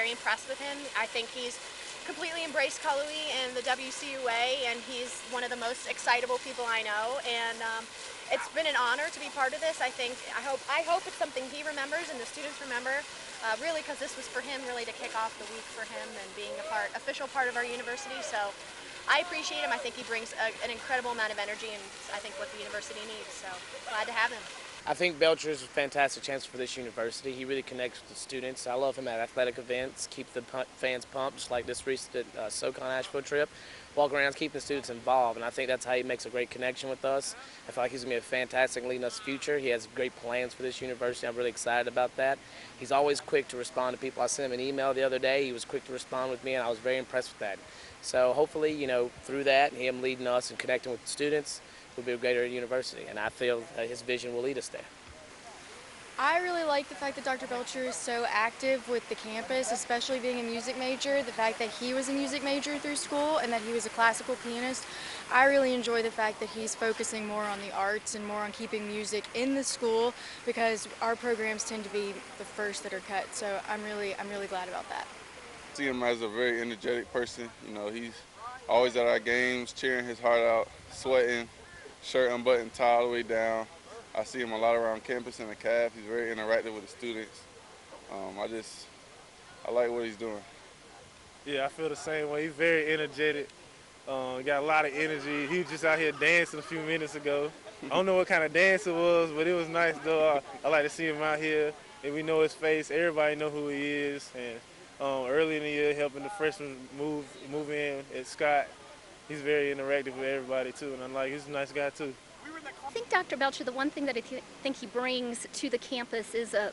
very impressed with him. I think he's completely embraced Cullowhee and the WCU way, and he's one of the most excitable people I know. And it's been an honor to be part of this. I hope it's something he remembers and the students remember. Really, because this was for him, really to kick off the week for him and being official part of our university. So I appreciate him. I think he brings an incredible amount of energy, and I think what the university needs. So glad to have him. I think Belcher is a fantastic chancellor for this university. He really connects with the students. I love him at athletic events, keep the fans pumped, just like this recent SoCon Asheville trip. Walk around, keep the students involved, and I think that's how he makes a great connection with us. I feel like he's going to be a fantastic leading us future. He has great plans for this university. I'm really excited about that. He's always quick to respond to people. I sent him an email the other day. He was quick to respond with me, and I was very impressed with that. So hopefully, through that, him leading us and connecting with the students, will be a greater university, and I feel his vision will lead us there. I really like the fact that Dr. Belcher is so active with the campus, especially being a music major, the fact that he was a music major through school and that he was a classical pianist. I really enjoy the fact that he's focusing more on the arts and more on keeping music in the school, because our programs tend to be the first that are cut, so I'm really glad about that. I see him as a very energetic person. He's always at our games, cheering his heart out, sweating, shirt unbuttoned, tie all the way down. I see him a lot around campus in the CAF. He's very interactive with the students. I like what he's doing. Yeah, I feel the same way. He's very energetic. Got a lot of energy. He was just out here dancing a few minutes ago. I don't know what kind of dance it was, but it was nice though. I like to see him out here, and we know his face. Everybody know who he is. And early in the year, helping the freshmen move in at Scott. He's very interactive with everybody too, and he's a nice guy too. I think Dr. Belcher, the one thing that I think he brings to the campus is a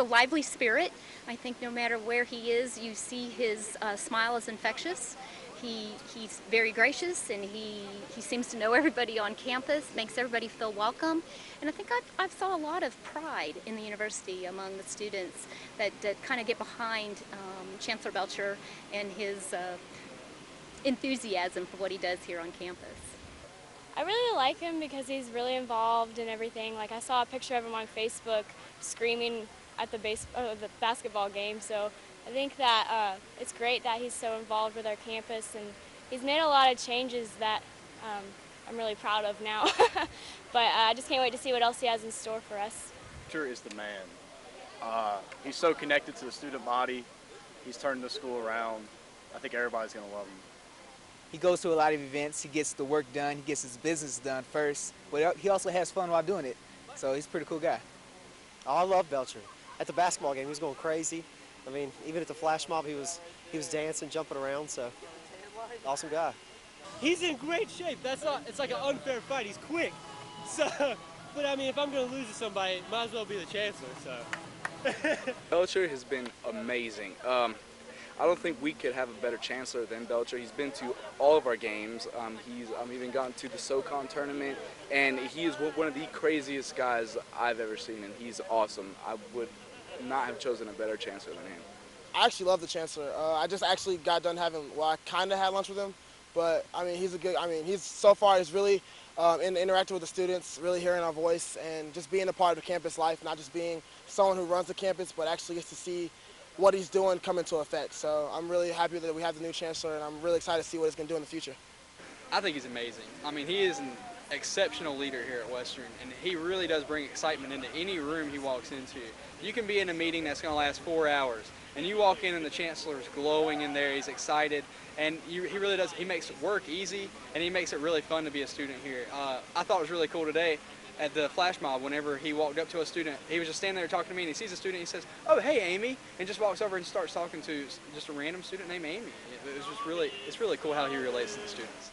lively spirit. I think no matter where he is, you see his smile is infectious. He's very gracious, and he seems to know everybody on campus, makes everybody feel welcome. And I think I've saw a lot of pride in the university among the students that kind of get behind Chancellor Belcher and his enthusiasm for what he does here on campus. I really like him because he's really involved in everything. I saw a picture of him on Facebook screaming at the basketball game, so I think that it's great that he's so involved with our campus, and he's made a lot of changes that I'm really proud of now. But I just can't wait to see what else he has in store for us. Belcher is the man. He's so connected to the student body. He's turned the school around. I think everybody's going to love him. He goes to a lot of events, he gets the work done, he gets his business done first, but he also has fun while doing it, so he's a pretty cool guy. Oh, I love Belcher. At the basketball game, he was going crazy. I mean, even at the flash mob, he was dancing, jumping around, so awesome guy. He's in great shape. It's like an unfair fight. He's quick. So, but I mean, if I'm going to lose to somebody, it might as well be the Chancellor, so. Belcher has been amazing. I don't think we could have a better chancellor than Belcher. He's been to all of our games. He's even gotten to the SoCon tournament, and he is one of the craziest guys I've ever seen, and he's awesome. I would not have chosen a better chancellor than him. I actually love the chancellor. I just actually got done I kind of had lunch with him, but I mean, he's so far he's really interacting with the students, really hearing our voice, and just being a part of the campus life, not just being someone who runs the campus, but actually gets to see what he's doing come into effect. So I'm really happy that we have the new chancellor, and I'm really excited to see what he's going to do in the future. I think he's amazing. I mean, he is an exceptional leader here at Western, and he really does bring excitement into any room he walks into. You can be in a meeting that's going to last 4 hours, and you walk in and the chancellor's glowing in there, he's excited, and he really does, he makes work easy, and he makes it really fun to be a student here. I thought it was really cool today at the flash mob. Whenever he walked up to a student, he was just standing there talking to me, and he sees a student, he says, "Oh, hey, Amy," and just walks over and starts talking to just a random student named Amy. It's really cool how he relates to the students.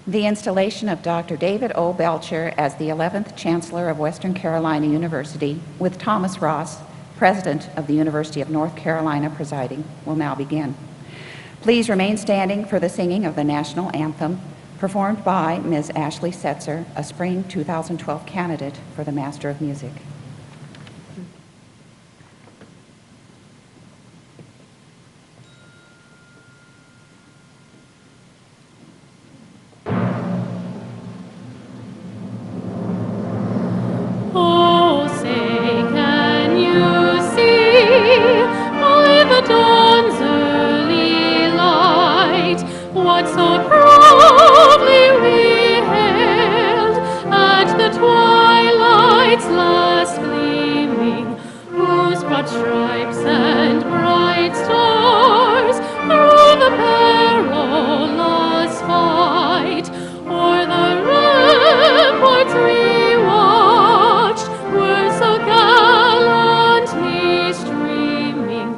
The installation of Dr. David O. Belcher as the 11th Chancellor of Western Carolina University, with Thomas Ross, President of the University of North Carolina, presiding, will now begin. Please remain standing for the singing of the national anthem, performed by Ms. Ashley Setzer, a spring 2012 candidate for the Master of Music. Oh, say, can you see by the dawn's early light what so proudly we hailed at the twilight's last gleaming, whose broad stripes and bright stars through the perilous fight o'er the ramparts we watched were so gallantly streaming,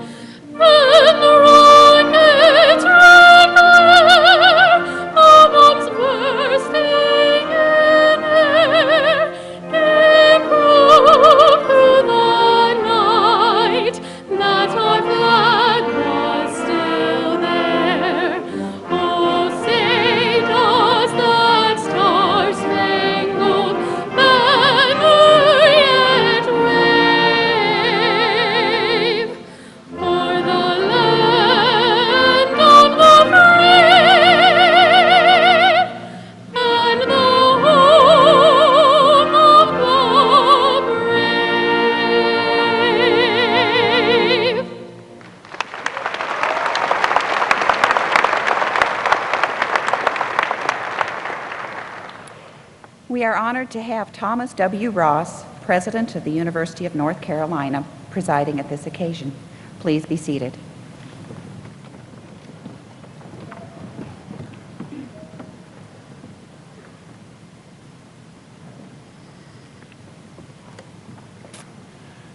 and the rockets red glare, the bombs bursting in air, gave proof through the night that our flag was still there. Oh, say, does that star-spangled banner yet wave o'er the land of the free and the home of the brave? We are honored to have Thomas W. Ross, President of the University of North Carolina, presiding at this occasion. Please be seated.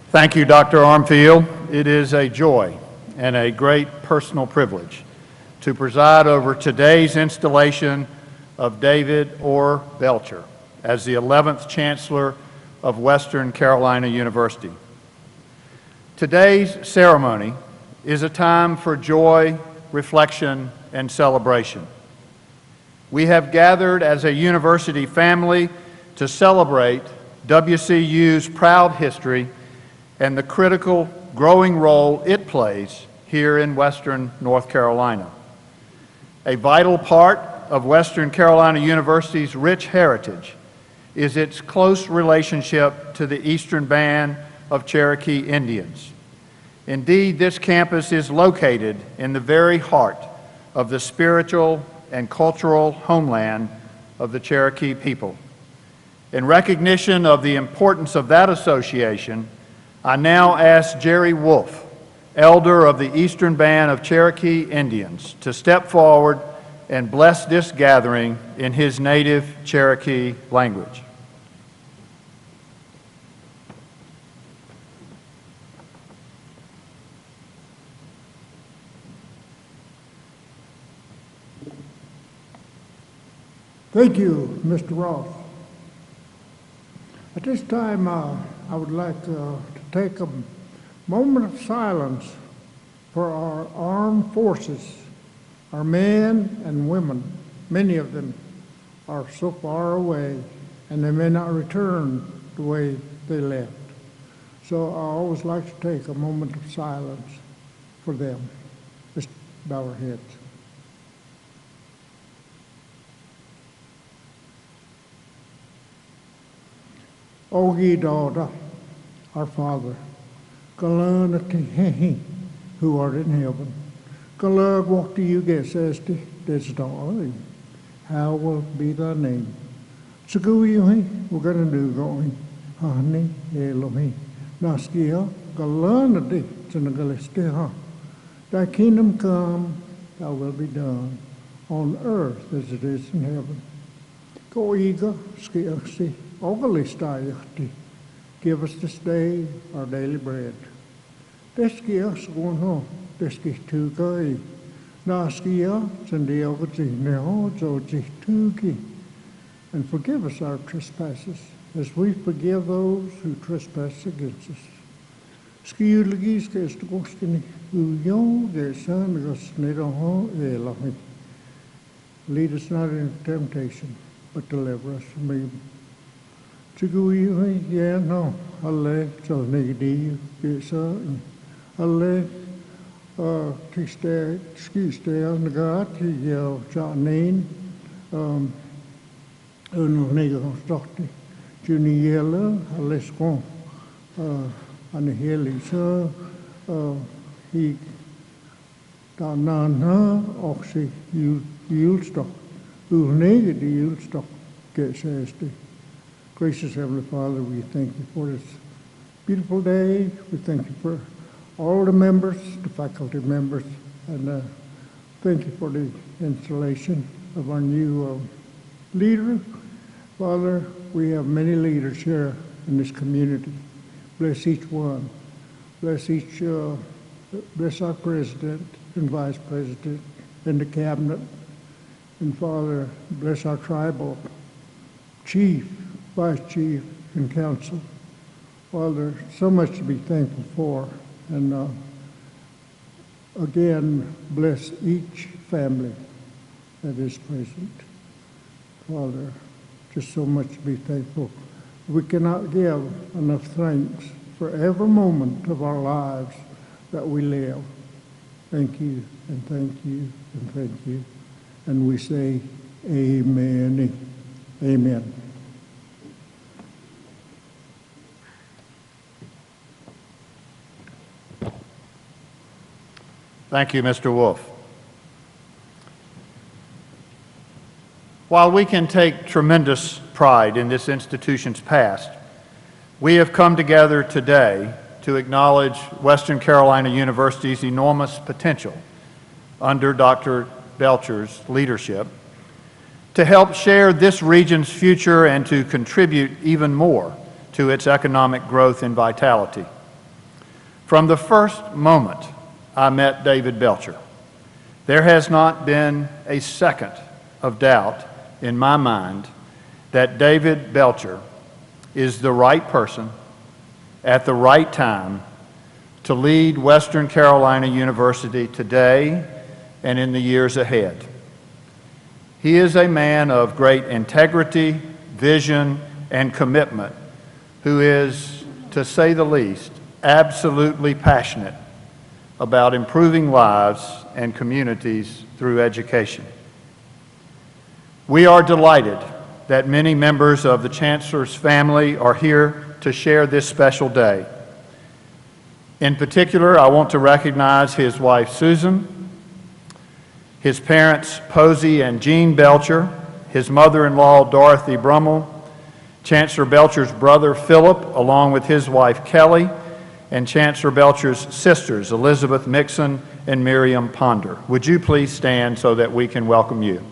Thank you, Dr. Armfield. It is a joy and a great personal privilege to preside over today's installation of David Orr Belcher as the 11th Chancellor of Western Carolina University. Today's ceremony is a time for joy, reflection, and celebration. We have gathered as a university family to celebrate WCU's proud history and the critical, growing role it plays here in Western North Carolina. A vital part of Western Carolina University's rich heritage is its close relationship to the Eastern Band of Cherokee Indians. Indeed, this campus is located in the very heart of the spiritual and cultural homeland of the Cherokee people. In recognition of the importance of that association, I now ask Jerry Wolf, elder of the Eastern Band of Cherokee Indians, to step forward and bless this gathering in his native Cherokee language. Thank you, Mr. Ross. At this time, I would like to take a moment of silence for our armed forces, our men and women. Many of them are so far away, and they may not return the way they left. So I always like to take a moment of silence for them. Just bow our heads. Ogi Daughter, our Father, Kalana who art in heaven, Kalag walk to you gesesti desdoi. How will be thy name? Saguyuhi, we're gonna do going. Hani Elohi. Naskia, Kalana di Senegalistiha. Thy kingdom come, thy will be done, on earth as it is in heaven. Koiga, skiaxi. Give us this day our daily bread. Deski us going home. Deski tu kai. Naskia, Sandiogati, Zoji, Tuki, and forgive us our trespasses, as we forgive those who trespass against us. Skiulagis Gestagostini, Uyon, Gesan, Gosnedoho, Elohim. Lead us not into temptation, but deliver us from evil. Chigui, yeah, no, Ale, so negadi, Gesa, Ale, Kiste, Skiste, Nagati, Yell, Janin, Unego, Stockty, Juniella, Alescon, and the Hilly, so he Danana, Oxy, Yulstock, Ulnega, the Yulstock, gets asty. Gracious Heavenly Father, we thank you for this beautiful day. We thank you for all the members, the faculty members, and thank you for the installation of our new leader. Father, we have many leaders here in this community. Bless each one. Bless bless our president and vice president and the cabinet. And Father, bless our tribal chief, vice chief, and council. Father, so much to be thankful for. And again, bless each family that is present. Father, just so much to be thankful. We cannot give enough thanks for every moment of our lives that we live. Thank you, and thank you, and thank you. And we say, amen, amen. Thank you, Mr. Wolf. While we can take tremendous pride in this institution's past, we have come together today to acknowledge Western Carolina University's enormous potential under Dr. Belcher's leadership to help share this region's future and to contribute even more to its economic growth and vitality. From the first moment I met David Belcher, there has not been a second of doubt in my mind that David Belcher is the right person at the right time to lead Western Carolina University today and in the years ahead. He is a man of great integrity, vision, and commitment who is, to say the least, absolutely passionate about improving lives and communities through education. We are delighted that many members of the Chancellor's family are here to share this special day. In particular, I want to recognize his wife, Susan, his parents, Posey and Jean Belcher, his mother-in-law, Dorothy Brummel, Chancellor Belcher's brother, Philip, along with his wife, Kelly, and Chancellor Belcher's sisters, Elizabeth Mixon and Miriam Ponder. Would you please stand so that we can welcome you?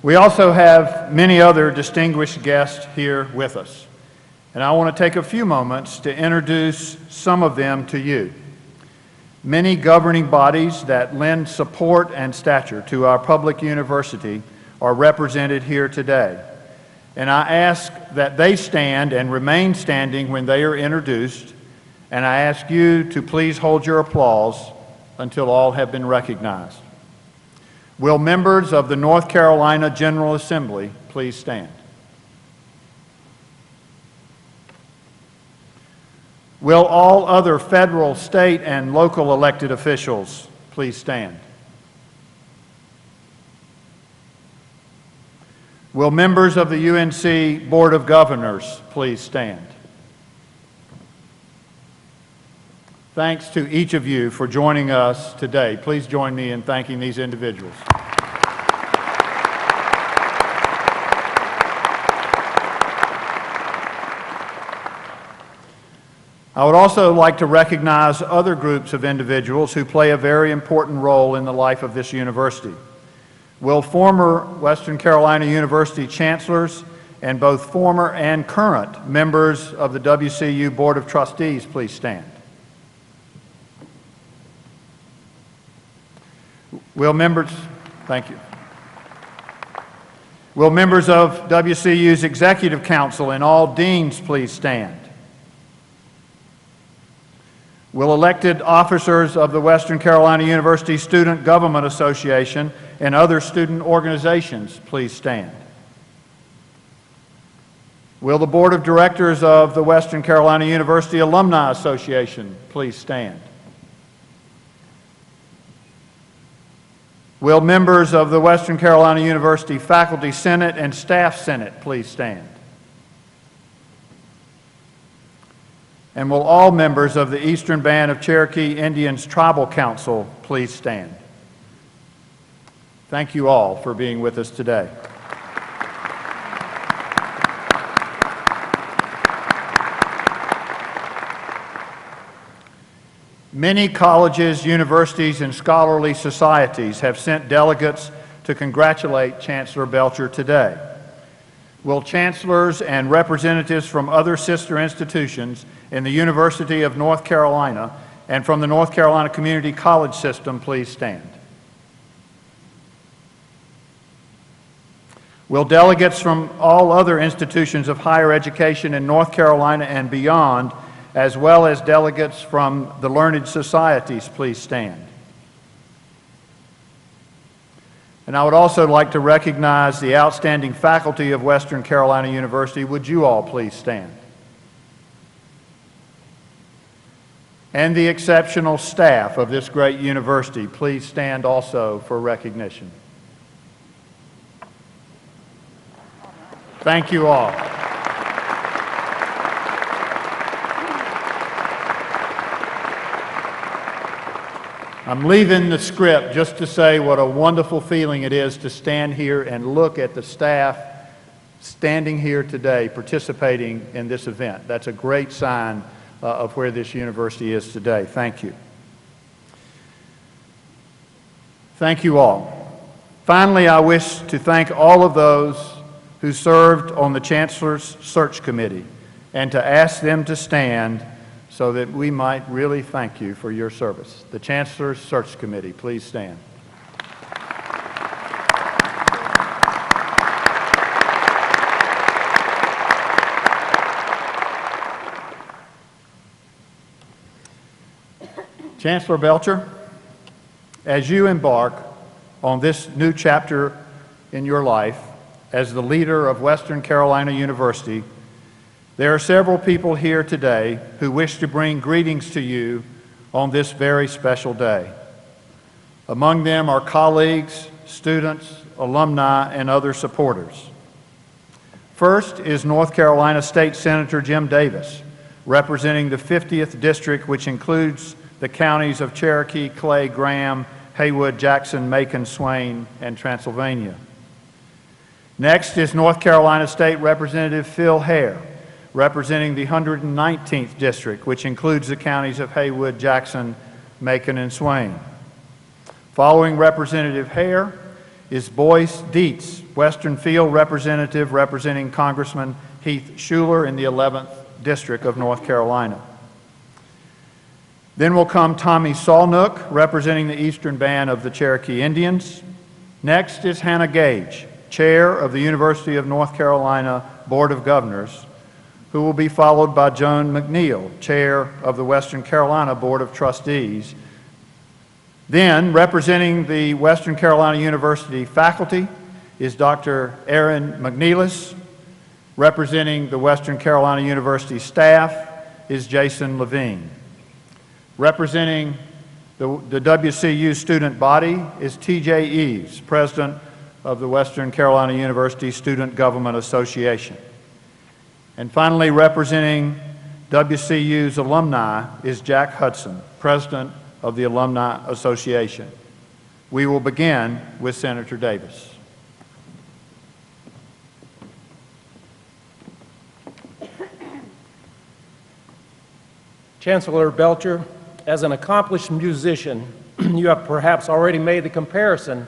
We also have many other distinguished guests here with us, and I want to take a few moments to introduce some of them to you. Many governing bodies that lend support and stature to our public university are represented here today, and I ask that they stand and remain standing when they are introduced, and I ask you to please hold your applause until all have been recognized. Will members of the North Carolina General Assembly please stand? Will all other federal, state, and local elected officials please stand? Will members of the UNC Board of Governors please stand? Thanks to each of you for joining us today. Please join me in thanking these individuals. I would also like to recognize other groups of individuals who play a very important role in the life of this university. Will former Western Carolina University chancellors and both former and current members of the WCU Board of Trustees please stand? Will members, thank you. Will members of WCU's Executive Council and all deans please stand? Will elected officers of the Western Carolina University Student Government Association and other student organizations please stand? Will the Board of Directors of the Western Carolina University Alumni Association please stand? Will members of the Western Carolina University Faculty Senate and Staff Senate please stand? And will all members of the Eastern Band of Cherokee Indians Tribal Council please stand? Thank you all for being with us today. Many colleges, universities, and scholarly societies have sent delegates to congratulate Chancellor Belcher today. Will chancellors and representatives from other sister institutions in the University of North Carolina and from the North Carolina Community College System please stand? Will delegates from all other institutions of higher education in North Carolina and beyond, as well as delegates from the learned societies, please stand? And I would also like to recognize the outstanding faculty of Western Carolina University. Would you all please stand? And the exceptional staff of this great university, please stand also for recognition. Thank you all. I'm leaving the script just to say what a wonderful feeling it is to stand here and look at the staff standing here today participating in this event. That's a great sign of where this university is today. Thank you. Thank you all. Finally, I wish to thank all of those who served on the Chancellor's Search Committee and to ask them to stand so that we might really thank you for your service. The Chancellor's Search Committee, please stand. Chancellor Belcher, as you embark on this new chapter in your life as the leader of Western Carolina University, there are several people here today who wish to bring greetings to you on this very special day. Among them are colleagues, students, alumni, and other supporters. First is North Carolina State Senator Jim Davis, representing the 50th District, which includes the counties of Cherokee, Clay, Graham, Haywood, Jackson, Macon, Swain, and Transylvania. Next is North Carolina State Representative Phil Hare, representing the 119th District, which includes the counties of Haywood, Jackson, Macon, and Swain. Following Representative Hare is Boyce Dietz, Western Field Representative, representing Congressman Heath Shuler in the 11th District of North Carolina. Then will come Tommy Salnook, representing the Eastern Band of the Cherokee Indians. Next is Hannah Gage, Chair of the University of North Carolina Board of Governors, who will be followed by Joan McNeil, Chair of the Western Carolina Board of Trustees. Then, representing the Western Carolina University faculty is Dr. Aaron McNeilis. Representing the Western Carolina University staff is Jason Levine. Representing the WCU student body is T.J. Eves, President of the Western Carolina University Student Government Association. And finally, representing WCU's alumni is Jack Hudson, President of the Alumni Association. We will begin with Senator Davis. Chancellor Belcher, as an accomplished musician, you have perhaps already made the comparison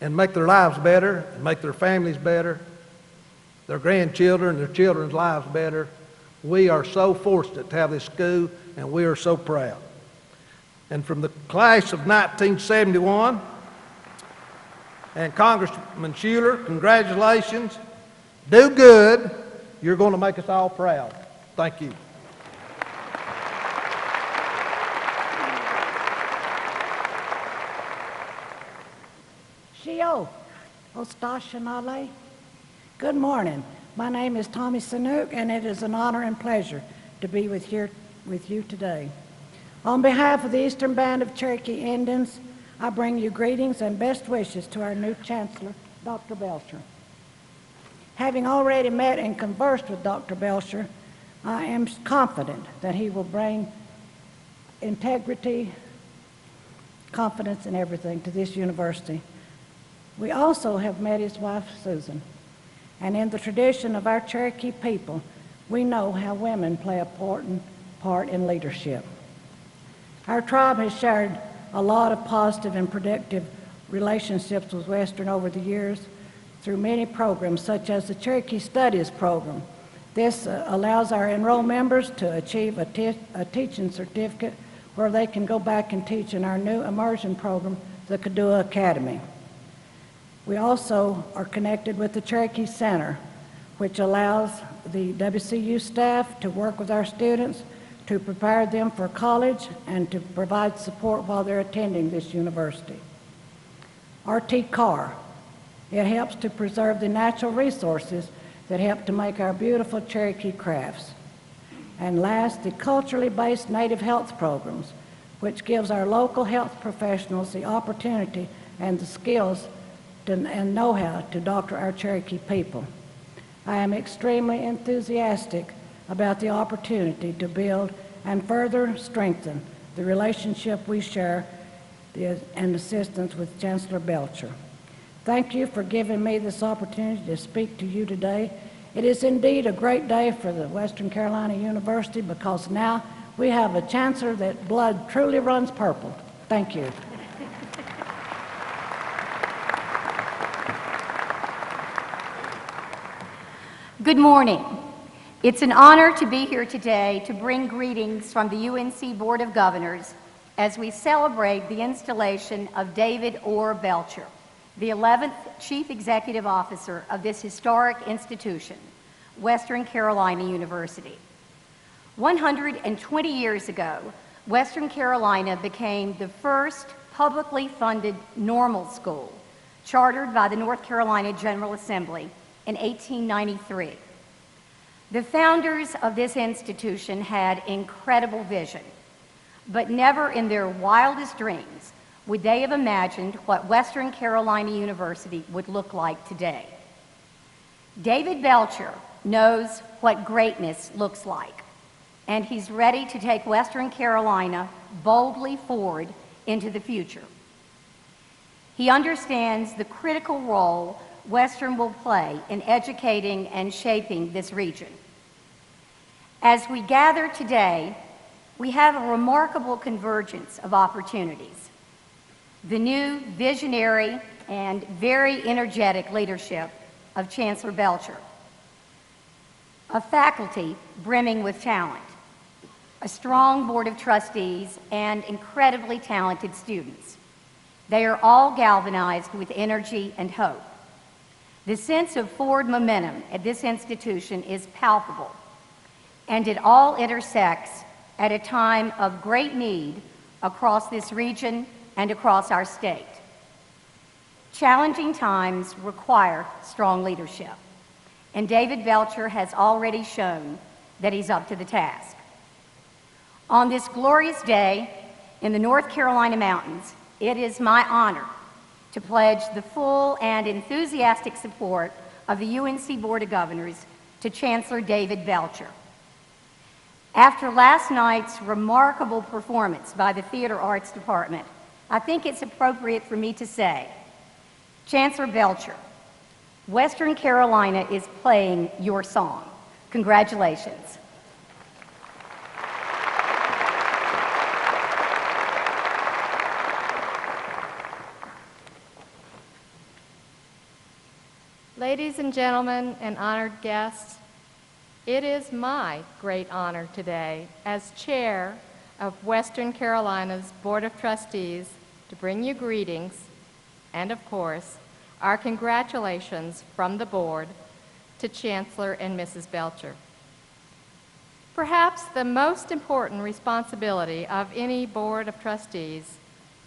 and make their lives better, and make their families better, their grandchildren, their children's lives better. We are so fortunate to have this school, and we are so proud. And from the class of 1971, and Congressman Schuler, congratulations. Do good. You're going to make us all proud. Thank you. Shio, Ostashanale. Good morning. My name is Tommy Sanook, and it is an honor and pleasure to be with you today. On behalf of the Eastern Band of Cherokee Indians, I bring you greetings and best wishes to our new Chancellor, Dr. Belcher. Having already met and conversed with Dr. Belcher, I am confident that he will bring integrity, confidence in everything to this university. We also have met his wife, Susan, and in the tradition of our Cherokee people, we know how women play an important part in leadership. Our tribe has shared a lot of positive and productive relationships with Western over the years through many programs, such as the Cherokee Studies program. This allows our enrolled members to achieve a teaching certificate where they can go back and teach in our new immersion program, the Kadua Academy. We also are connected with the Cherokee Center, which allows the WCU staff to work with our students to prepare them for college and to provide support while they're attending this university. RT CAR, it helps to preserve the natural resources that help to make our beautiful Cherokee crafts. And last, the culturally based Native Health programs, which gives our local health professionals the opportunity and the skills and know-how to doctor our Cherokee people. I am extremely enthusiastic about the opportunity to build and further strengthen the relationship we share and assistance with Chancellor Belcher. Thank you for giving me this opportunity to speak to you today. It is indeed a great day for the Western Carolina University because now we have a chancellor that blood truly runs purple. Thank you. Good morning. It's an honor to be here today to bring greetings from the UNC Board of Governors as we celebrate the installation of David Orr Belcher, the 11th Chief Executive Officer of this historic institution, Western Carolina University. 120 years ago, Western Carolina became the first publicly funded normal school chartered by the North Carolina General Assembly in 1893. The founders of this institution had incredible vision, but never in their wildest dreams would they have imagined what Western Carolina University would look like today. David Belcher knows what greatness looks like, and he's ready to take Western Carolina boldly forward into the future. He understands the critical role Western will play in educating and shaping this region. As we gather today, we have a remarkable convergence of opportunities. The new visionary and very energetic leadership of Chancellor Belcher, a faculty brimming with talent, a strong board of trustees, and incredibly talented students. They are all galvanized with energy and hope. The sense of forward momentum at this institution is palpable, and it all intersects at a time of great need across this region and across our state. Challenging times require strong leadership, and David Belcher has already shown that he's up to the task. On this glorious day in the North Carolina mountains, it is my honor to pledge the full and enthusiastic support of the UNC Board of Governors to Chancellor David Belcher. After last night's remarkable performance by the Theater Arts Department, I think it's appropriate for me to say, Chancellor Belcher, Western Carolina is playing your song. Congratulations. Ladies and gentlemen and honored guests, it is my great honor today as chair of Western Carolina's Board of Trustees to bring you greetings and, of course, our congratulations from the board to Chancellor and Mrs. Belcher. Perhaps the most important responsibility of any Board of Trustees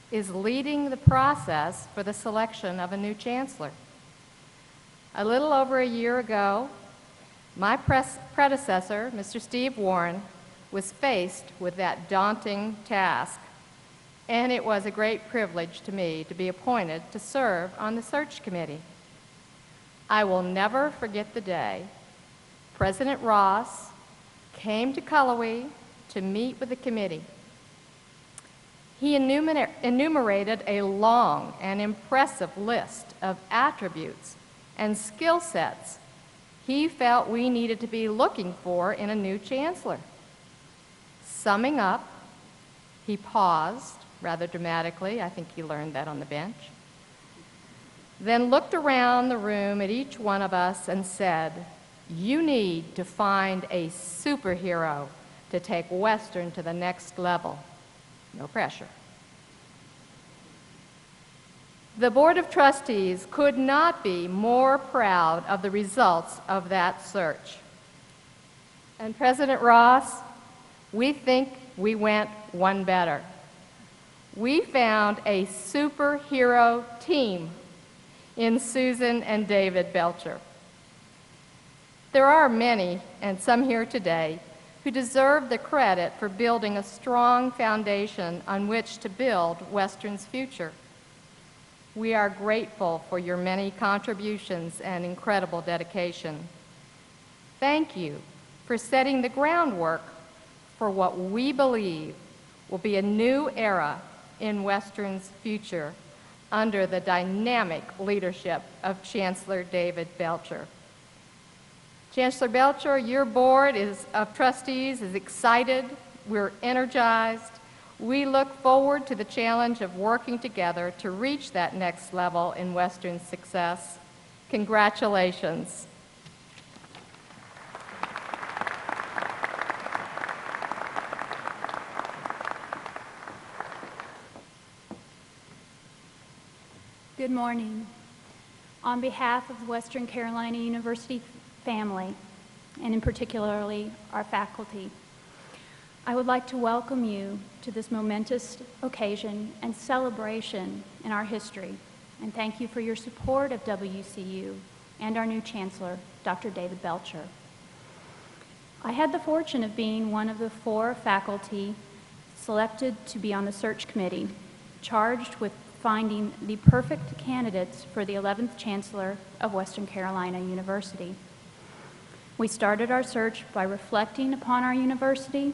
is leading the process for the selection of a new chancellor. A little over a year ago, my predecessor, Mr. Steve Warren, was faced with that daunting task, and it was a great privilege to me to be appointed to serve on the search committee. I will never forget the day President Ross came to Cullowhee to meet with the committee. He enumerated a long and impressive list of attributes and skill sets he felt we needed to be looking for in a new chancellor. Summing up, he paused rather dramatically. I think he learned that on the bench. Then looked around the room at each one of us and said, "You need to find a superhero to take Western to the next level." No pressure. The Board of Trustees could not be more proud of the results of that search. And President Ross, we think we went one better. We found a superhero team in Susan and David Belcher. There are many, and some here today, who deserve the credit for building a strong foundation on which to build Western's future. We are grateful for your many contributions and incredible dedication. Thank you for setting the groundwork for what we believe will be a new era in Western's future under the dynamic leadership of Chancellor David Belcher. Chancellor Belcher, your board of trustees is excited. We're energized. We look forward to the challenge of working together to reach that next level in Western's success. Congratulations. Good morning. On behalf of the Western Carolina University family, and in particularly our faculty, I would like to welcome you to this momentous occasion and celebration in our history, and thank you for your support of WCU and our new Chancellor, Dr. David Belcher. I had the fortune of being one of the 4 faculty selected to be on the search committee, charged with finding the perfect candidates for the 11th Chancellor of Western Carolina University. We started our search by reflecting upon our university,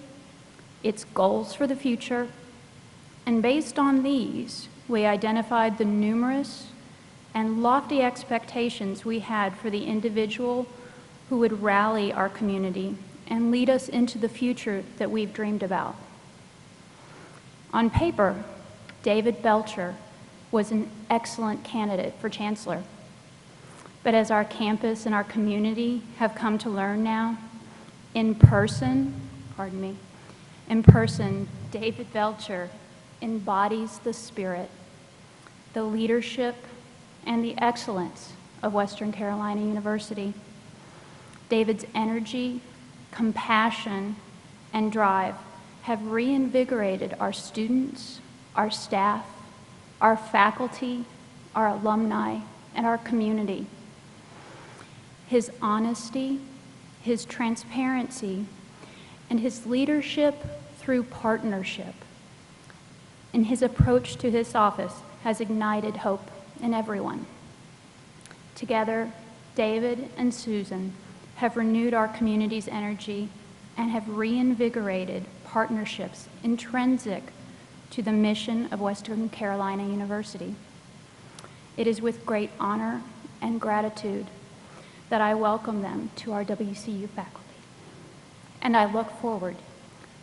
its goals for the future, and based on these, we identified the numerous and lofty expectations we had for the individual who would rally our community and lead us into the future that we've dreamed about. On paper, David Belcher was an excellent candidate for Chancellor. But as our campus and our community have come to learn now, in person, David Belcher embodies the spirit, the leadership, and the excellence of Western Carolina University. David's energy, compassion, and drive have reinvigorated our students, our staff, our faculty, our alumni, and our community. His honesty, his transparency, and his leadership through partnership, and his approach to his office has ignited hope in everyone. Together, David and Susan have renewed our community's energy and have reinvigorated partnerships intrinsic to the mission of Western Carolina University. It is with great honor and gratitude that I welcome them to our WCU faculty, and I look forward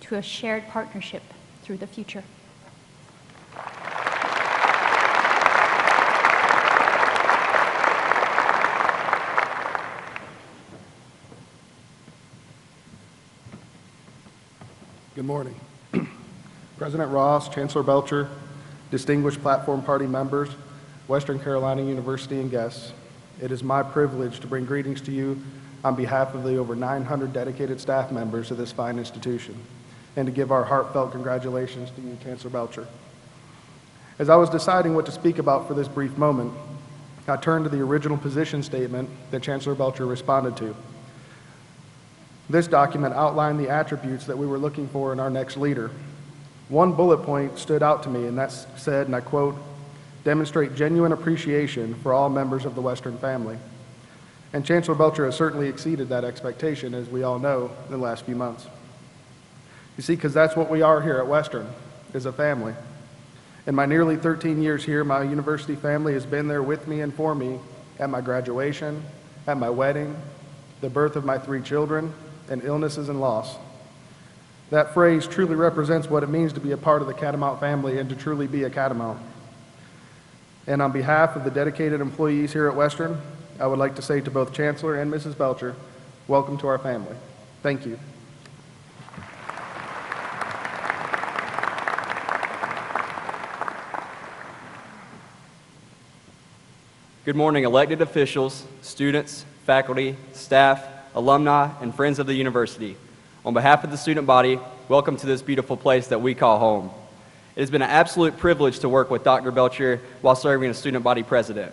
to a shared partnership through the future. Good morning. President Ross, Chancellor Belcher, distinguished platform party members, Western Carolina University and guests, it is my privilege to bring greetings to you on behalf of the over 900 dedicated staff members of this fine institution, and to give our heartfelt congratulations to you, Chancellor Belcher. As I was deciding what to speak about for this brief moment, I turned to the original position statement that Chancellor Belcher responded to. This document outlined the attributes that we were looking for in our next leader. One bullet point stood out to me, and that said, and I quote, "Demonstrate genuine appreciation for all members of the Western family." And Chancellor Belcher has certainly exceeded that expectation, as we all know, in the last few months. You see, because that's what we are here at Western, is a family. In my nearly 13 years here, my university family has been there with me and for me at my graduation, at my wedding, the birth of my 3 children, and illnesses and loss. That phrase truly represents what it means to be a part of the Catamount family and to truly be a Catamount. And on behalf of the dedicated employees here at Western, I would like to say to both Chancellor and Mrs. Belcher, welcome to our family. Thank you. Good morning, elected officials, students, faculty, staff, alumni, and friends of the university. On behalf of the student body, welcome to this beautiful place that we call home. It has been an absolute privilege to work with Dr. Belcher while serving as student body president.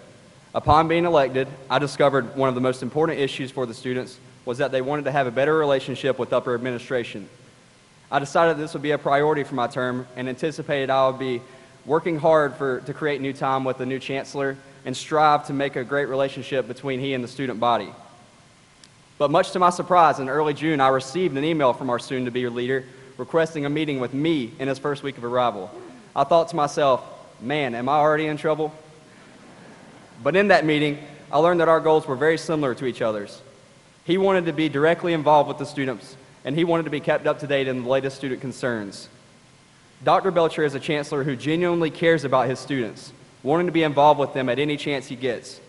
Upon being elected, I discovered one of the most important issues for the students was that they wanted to have a better relationship with upper administration. I decided this would be a priority for my term and anticipated I would be working hard to create new time with the new chancellor and strive to make a great relationship between he and the student body. But much to my surprise, in early June, I received an email from our soon-to-be leader requesting a meeting with me in his first week of arrival. I thought to myself, man, am I already in trouble? But in that meeting, I learned that our goals were very similar to each other's. He wanted to be directly involved with the students, and he wanted to be kept up to date in the latest student concerns. Dr. Belcher is a chancellor who genuinely cares about his students, wanting to be involved with them at any chance he gets.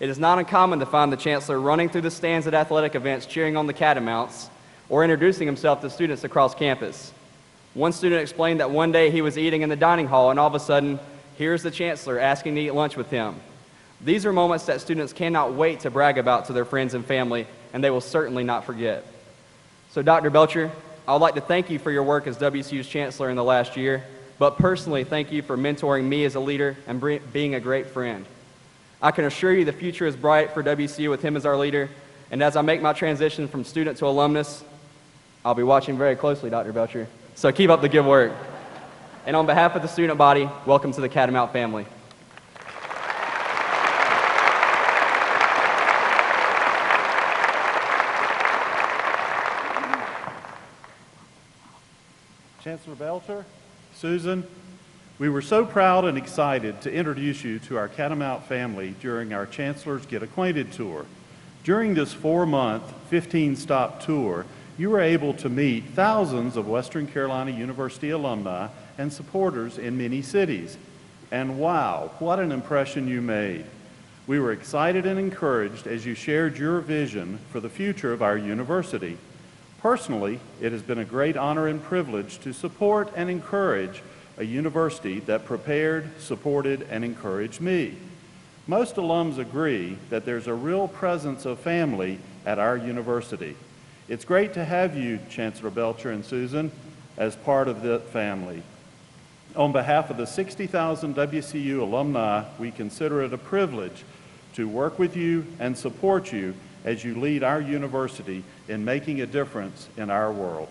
It is not uncommon to find the chancellor running through the stands at athletic events cheering on the Catamounts or introducing himself to students across campus. One student explained that one day he was eating in the dining hall and all of a sudden, here's the chancellor asking to eat lunch with him. These are moments that students cannot wait to brag about to their friends and family, and they will certainly not forget. So Dr. Belcher, I would like to thank you for your work as WCU's chancellor in the last year, but personally thank you for mentoring me as a leader and being a great friend. I can assure you the future is bright for WCU with him as our leader, and as I make my transition from student to alumnus, I'll be watching very closely, Dr. Belcher. So keep up the good work. And on behalf of the student body, welcome to the Catamount family. Chancellor Belcher, Susan, we were so proud and excited to introduce you to our Catamount family during our Chancellor's Get Acquainted tour. During this 4-month, 15-stop tour, you were able to meet thousands of Western Carolina University alumni and supporters in many cities. And wow, what an impression you made. We were excited and encouraged as you shared your vision for the future of our university. Personally, it has been a great honor and privilege to support and encourage a university that prepared, supported, and encouraged me. Most alums agree that there's a real presence of family at our university. It's great to have you, Chancellor Belcher and Susan, as part of that family. On behalf of the 60,000 WCU alumni, we consider it a privilege to work with you and support you as you lead our university in making a difference in our world.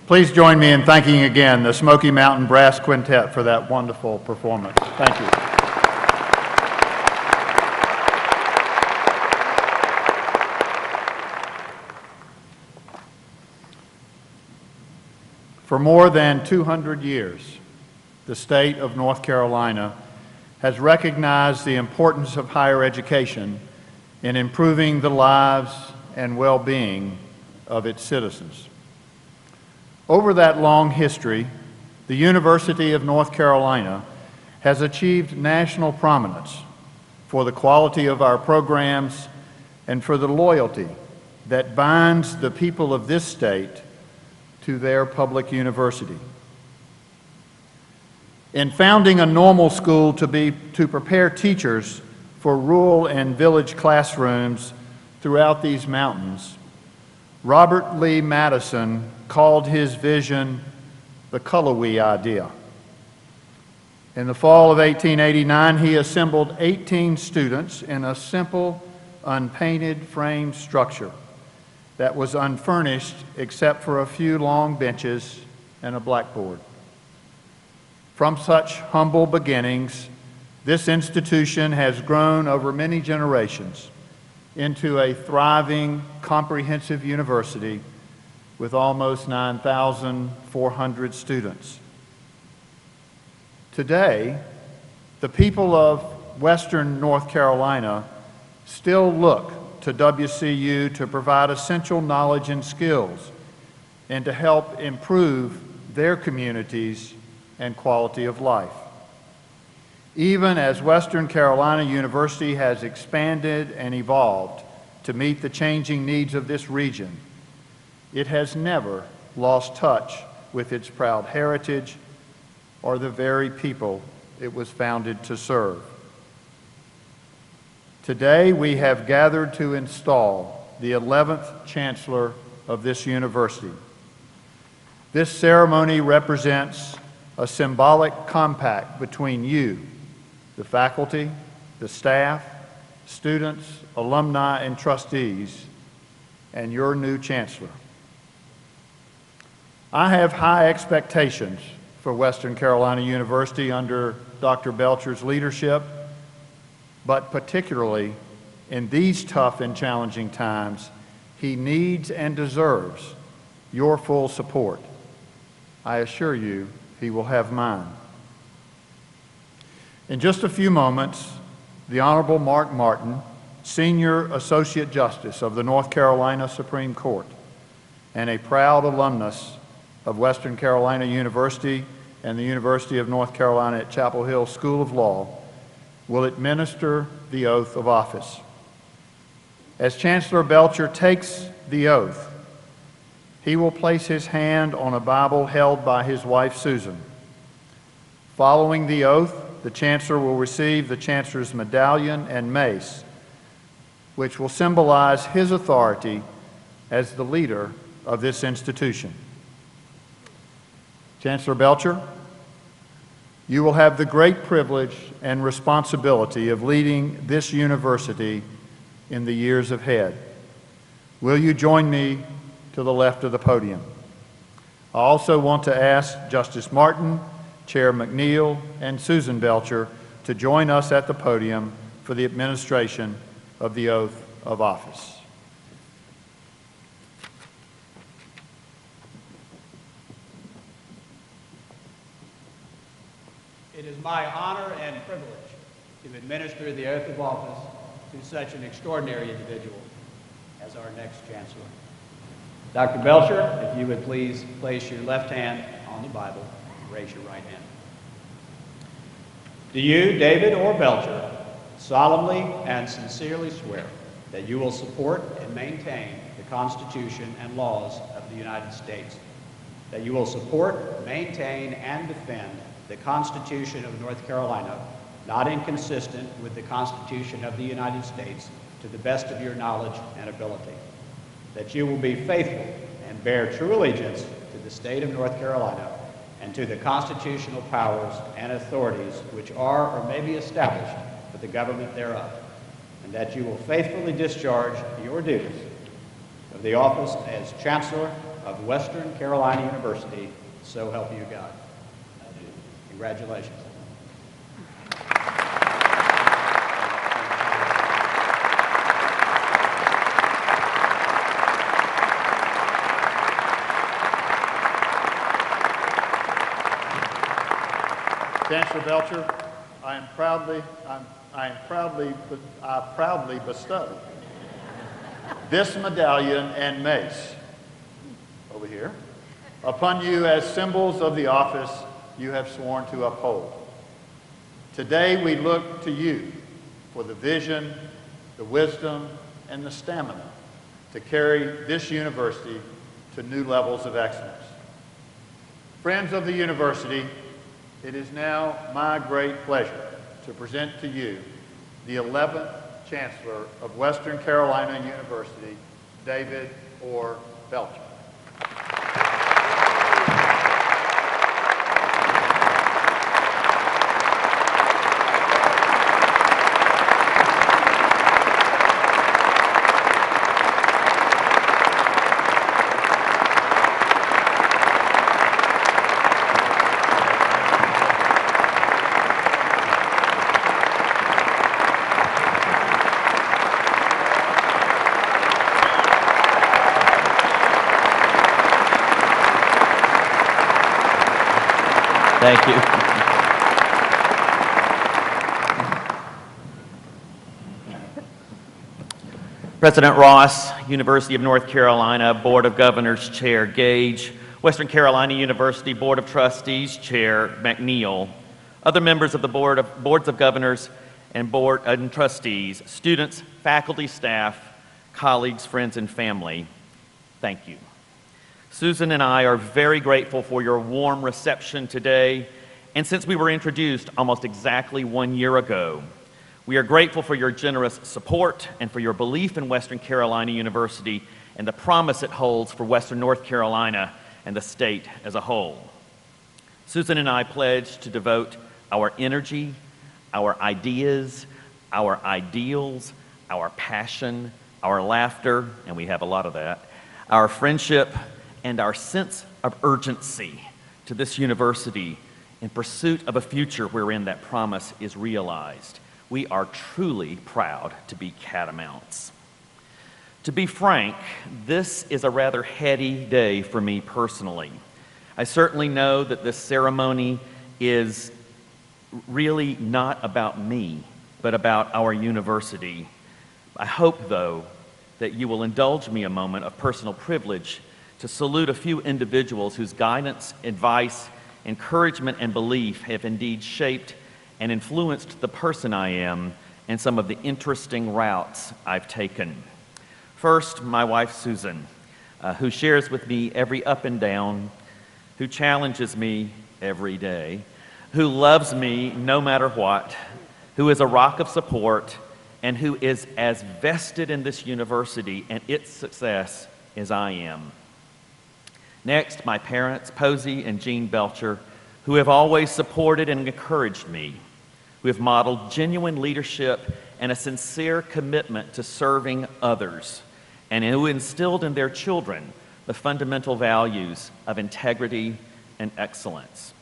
Please join me in thanking again the Smoky Mountain Brass Quintet for that wonderful performance. Thank you. For more than 200 years, the state of North Carolina has recognized the importance of higher education in improving the lives and well-being of its citizens. Over that long history, the University of North Carolina has achieved national prominence for the quality of our programs and for the loyalty that binds the people of this state to their public university. In founding a normal school to prepare teachers for rural and village classrooms throughout these mountains, Robert Lee Madison called his vision the Cullowhee idea. In the fall of 1889, he assembled 18 students in a simple, unpainted frame structure that was unfurnished except for a few long benches and a blackboard. From such humble beginnings, this institution has grown over many generations into a thriving, comprehensive university with almost 9,400 students. Today, the people of Western North Carolina still look to WCU to provide essential knowledge and skills and to help improve their communities and quality of life. Even as Western Carolina University has expanded and evolved to meet the changing needs of this region, it has never lost touch with its proud heritage or the very people it was founded to serve. Today, we have gathered to install the 11th Chancellor of this university. This ceremony represents a symbolic compact between you, the faculty, the staff, students, alumni, and trustees, and your new Chancellor. I have high expectations for Western Carolina University under Dr. Belcher's leadership, but particularly in these tough and challenging times, he needs and deserves your full support. I assure you, he will have mine. In just a few moments, the Honorable Mark Martin, Senior Associate Justice of the North Carolina Supreme Court and a proud alumnus of Western Carolina University and the University of North Carolina at Chapel Hill School of Law, will administer the oath of office. As Chancellor Belcher takes the oath, he will place his hand on a Bible held by his wife, Susan. Following the oath, the Chancellor will receive the Chancellor's medallion and mace, which will symbolize his authority as the leader of this institution. Chancellor Belcher, you will have the great privilege and responsibility of leading this university in the years ahead. Will you join me to the left of the podium? I also want to ask Justice Martin, Chair McNeil, and Susan Belcher to join us at the podium for the administration of the oath of office. It is my honor and privilege to administer the oath of office to such an extraordinary individual as our next Chancellor. Dr. Belcher, if you would please place your left hand on the Bible and raise your right hand. Do you, David or Belcher, solemnly and sincerely swear that you will support and maintain the Constitution and laws of the United States, that you will support, maintain, and defend the Constitution of North Carolina, not inconsistent with the Constitution of the United States, to the best of your knowledge and ability, that you will be faithful and bear true allegiance to the state of North Carolina and to the constitutional powers and authorities which are or may be established for the government thereof, and that you will faithfully discharge your duties of the office as Chancellor of Western Carolina University, so help you God. Congratulations. Chancellor Belcher, I proudly bestow this medallion and mace over here upon you as symbols of the office you have sworn to uphold. Today we look to you for the vision, the wisdom, and the stamina to carry this university to new levels of excellence. Friends of the university, it is now my great pleasure to present to you the 11th Chancellor of Western Carolina University, David Orr Belcher. Thank you. President Ross, University of North Carolina Board of Governors Chair Gage, Western Carolina University Board of Trustees Chair McNeil, other members of the Boards of Governors and Trustees, students, faculty, staff, colleagues, friends, and family, thank you. Susan and I are very grateful for your warm reception today, and since we were introduced almost exactly 1 year ago, we are grateful for your generous support and for your belief in Western Carolina University and the promise it holds for Western North Carolina and the state as a whole. Susan and I pledge to devote our energy, our ideas, our ideals, our passion, our laughter, and we have a lot of that, our friendship, and our sense of urgency to this university in pursuit of a future wherein that promise is realized. We are truly proud to be Catamounts. To be frank, this is a rather heady day for me personally. I certainly know that this ceremony is really not about me, but about our university. I hope, though, that you will indulge me a moment of personal privilege to salute a few individuals whose guidance, advice, encouragement, and belief have indeed shaped and influenced the person I am and some of the interesting routes I've taken. First, my wife, Susan, who shares with me every up and down, who challenges me every day, who loves me no matter what, who is a rock of support, and who is as vested in this university and its success as I am. Next, my parents, Posey and Jean Belcher, who have always supported and encouraged me, who have modeled genuine leadership and a sincere commitment to serving others, and who instilled in their children the fundamental values of integrity and excellence.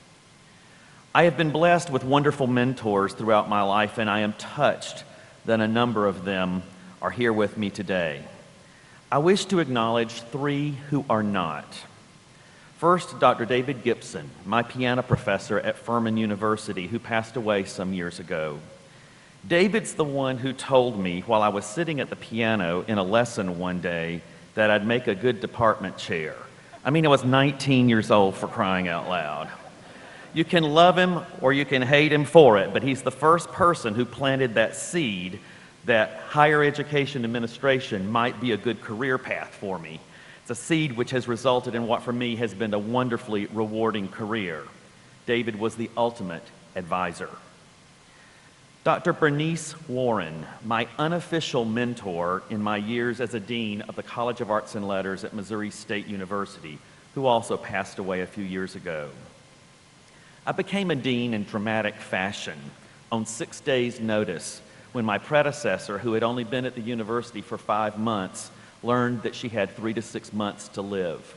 I have been blessed with wonderful mentors throughout my life, and I am touched that a number of them are here with me today. I wish to acknowledge three who are not. First, Dr. David Gibson, my piano professor at Furman University, who passed away some years ago. David's the one who told me while I was sitting at the piano in a lesson one day that I'd make a good department chair. I mean, I was 19 years old, for crying out loud. You can love him or you can hate him for it, but he's the first person who planted that seed that higher education administration might be a good career path for me. It's a seed which has resulted in what for me has been a wonderfully rewarding career. David was the ultimate advisor. Dr. Bernice Warren, my unofficial mentor in my years as a dean of the College of Arts and Letters at Missouri State University, who also passed away a few years ago. I became a dean in dramatic fashion on 6 days' notice when my predecessor, who had only been at the university for 5 months, learned that she had 3 to 6 months to live.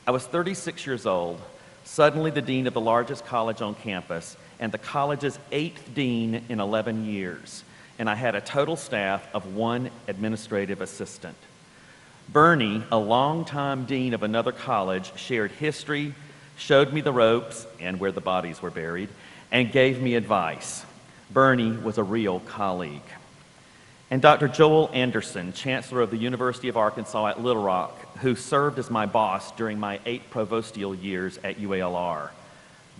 I was 36 years old, suddenly the dean of the largest college on campus, and the college's 8th dean in 11 years, and I had a total staff of 1 administrative assistant. Bernie, a longtime dean of another college, shared history, showed me the ropes and where the bodies were buried, and gave me advice. Bernie was a real colleague. And Dr. Joel Anderson, Chancellor of the University of Arkansas at Little Rock, who served as my boss during my 8 provostial years at UALR.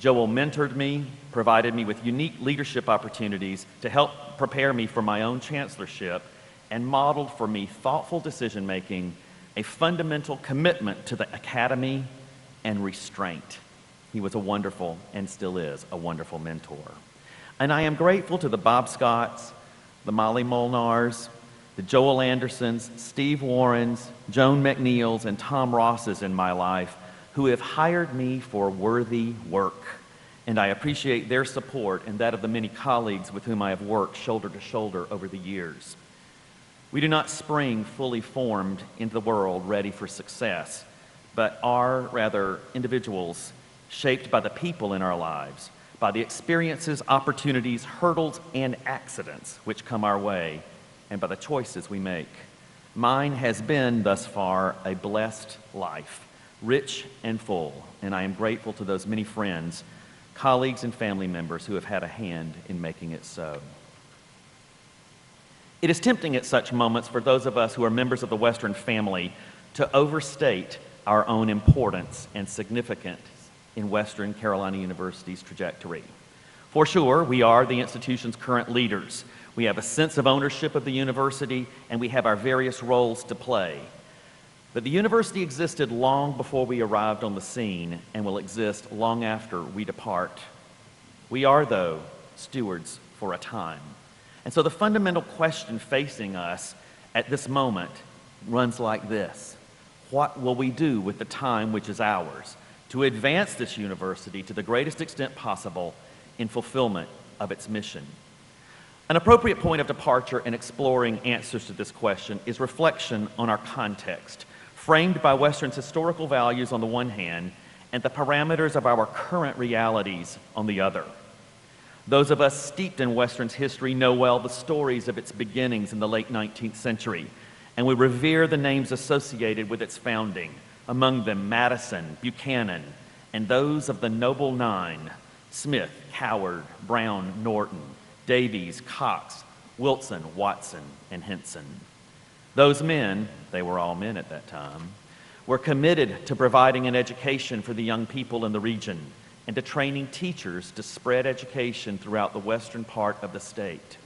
Joel mentored me, provided me with unique leadership opportunities to help prepare me for my own chancellorship, and modeled for me thoughtful decision-making, a fundamental commitment to the academy, and restraint. He was a wonderful, and still is, a wonderful mentor. And I am grateful to the Bob Scotts, the Molly Molnars, the Joel Andersons, Steve Warrens, Joan McNeils, and Tom Rosses in my life who have hired me for worthy work. And I appreciate their support and that of the many colleagues with whom I have worked shoulder to shoulder over the years. We do not spring fully formed into the world ready for success, but are rather individuals shaped by the people in our lives, by the experiences, opportunities, hurdles, and accidents which come our way, and by the choices we make. Mine has been, thus far, a blessed life, rich and full, and I am grateful to those many friends, colleagues, and family members who have had a hand in making it so. It is tempting at such moments for those of us who are members of the Western family to overstate our own importance and significance in Western Carolina University's trajectory. For sure, we are the institution's current leaders. We have a sense of ownership of the university, and we have our various roles to play. But the university existed long before we arrived on the scene and will exist long after we depart. We are, though, stewards for a time. And so the fundamental question facing us at this moment runs like this: what will we do with the time which is ours to advance this university to the greatest extent possible in fulfillment of its mission? An appropriate point of departure in exploring answers to this question is reflection on our context, framed by Western's historical values on the one hand and the parameters of our current realities on the other. Those of us steeped in Western's history know well the stories of its beginnings in the late 19th century, and we revere the names associated with its founding, among them Madison, Buchanan, and those of the Noble Nine: Smith, Howard, Brown, Norton, Davies, Cox, Wilson, Watson, and Henson. Those men, they were all men at that time, were committed to providing an education for the young people in the region and to training teachers to spread education throughout the western part of the state.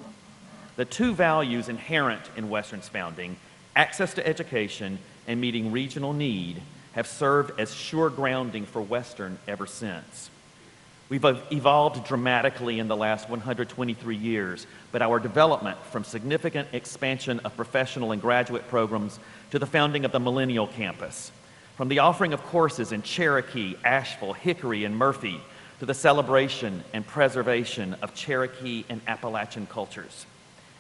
The two values inherent in Western's founding, access to education and meeting regional need, have served as sure grounding for Western ever since. We've evolved dramatically in the last 123 years, but our development, from significant expansion of professional and graduate programs to the founding of the Millennial Campus, from the offering of courses in Cherokee, Asheville, Hickory, and Murphy, to the celebration and preservation of Cherokee and Appalachian cultures,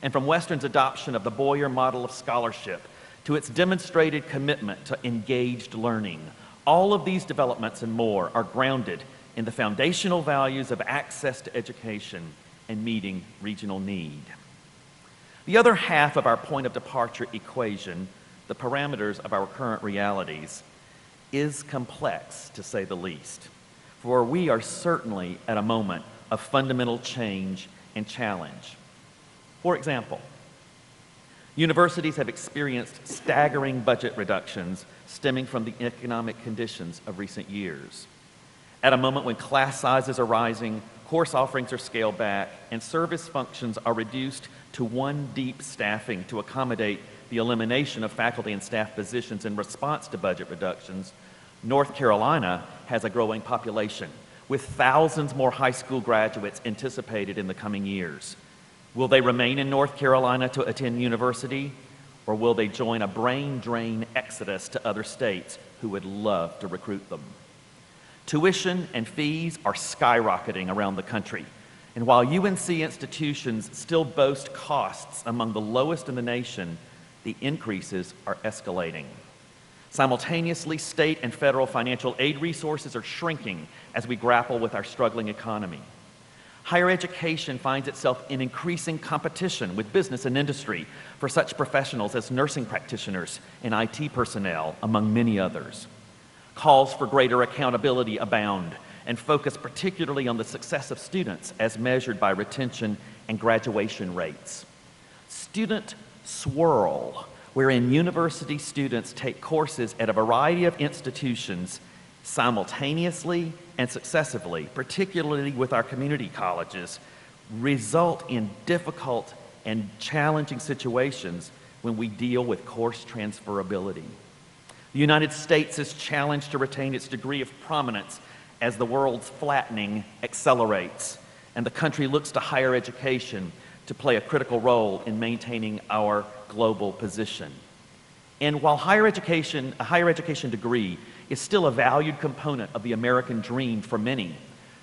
and from Western's adoption of the Boyer model of scholarship to its demonstrated commitment to engaged learning. All of these developments and more are grounded in the foundational values of access to education and meeting regional need. The other half of our point of departure equation, the parameters of our current realities, is complex, to say the least, for we are certainly at a moment of fundamental change and challenge. For example, universities have experienced staggering budget reductions stemming from the economic conditions of recent years. At a moment when class sizes are rising, course offerings are scaled back, and service functions are reduced to one deep staffing to accommodate the elimination of faculty and staff positions in response to budget reductions, North Carolina has a growing population, with thousands more high school graduates anticipated in the coming years. Will they remain in North Carolina to attend university, or will they join a brain drain exodus to other states who would love to recruit them? Tuition and fees are skyrocketing around the country, and while UNC institutions still boast costs among the lowest in the nation, the increases are escalating. Simultaneously, state and federal financial aid resources are shrinking as we grapple with our struggling economy. Higher education finds itself in increasing competition with business and industry for such professionals as nursing practitioners and IT personnel, among many others. Calls for greater accountability abound and focus particularly on the success of students as measured by retention and graduation rates. Student swirl, wherein university students take courses at a variety of institutions simultaneously and successively, particularly with our community colleges, result in difficult and challenging situations when we deal with course transferability. The United States is challenged to retain its degree of prominence as the world's flattening accelerates, and the country looks to higher education to play a critical role in maintaining our global position. And while a higher education degree is still a valued component of the American dream for many,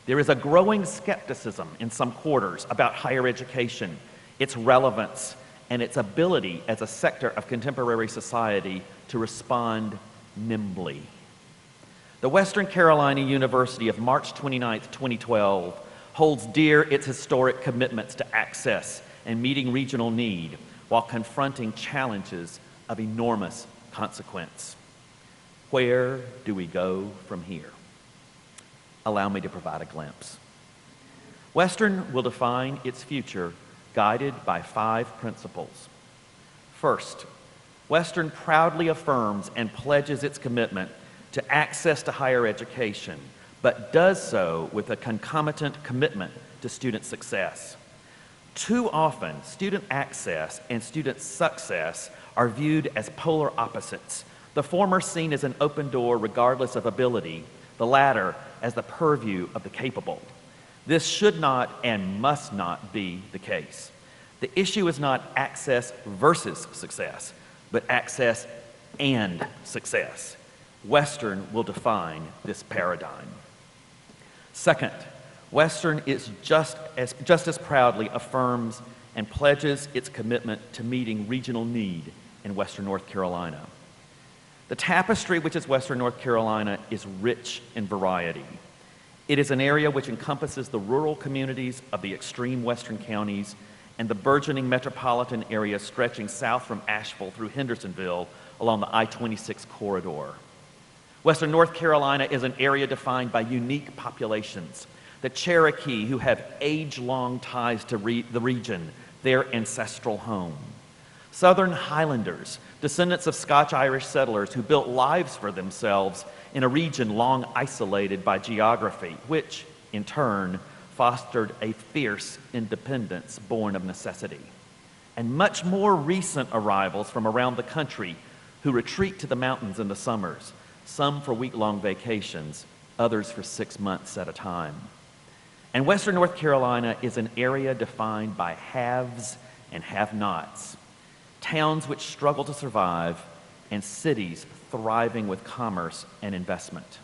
there is a growing skepticism in some quarters about higher education, its relevance, and its ability as a sector of contemporary society to respond nimbly. The Western Carolina University of March 29, 2012 holds dear its historic commitments to access and meeting regional need while confronting challenges of enormous consequence. Where do we go from here? Allow me to provide a glimpse. Western will define its future guided by 5 principles. First, Western proudly affirms and pledges its commitment to access to higher education, but does so with a concomitant commitment to student success. Too often, student access and student success are viewed as polar opposites, the former seen as an open door regardless of ability, the latter as the purview of the capable. This should not and must not be the case. The issue is not access versus success, but access and success. Western will define this paradigm. Second, Western is just as proudly affirms and pledges its commitment to meeting regional need in Western North Carolina. The tapestry which is Western North Carolina is rich in variety. It is an area which encompasses the rural communities of the extreme western counties and the burgeoning metropolitan area stretching south from Asheville through Hendersonville along the I-26 corridor. Western North Carolina is an area defined by unique populations. The Cherokee, who have age-long ties to the region, their ancestral home. Southern Highlanders, descendants of Scotch-Irish settlers who built lives for themselves in a region long isolated by geography, which, in turn, fostered a fierce independence born of necessity. And much more recent arrivals from around the country who retreat to the mountains in the summers, some for week-long vacations, others for 6 months at a time. And Western North Carolina is an area defined by haves and have-nots, towns which struggle to survive, and cities thriving with commerce and investment.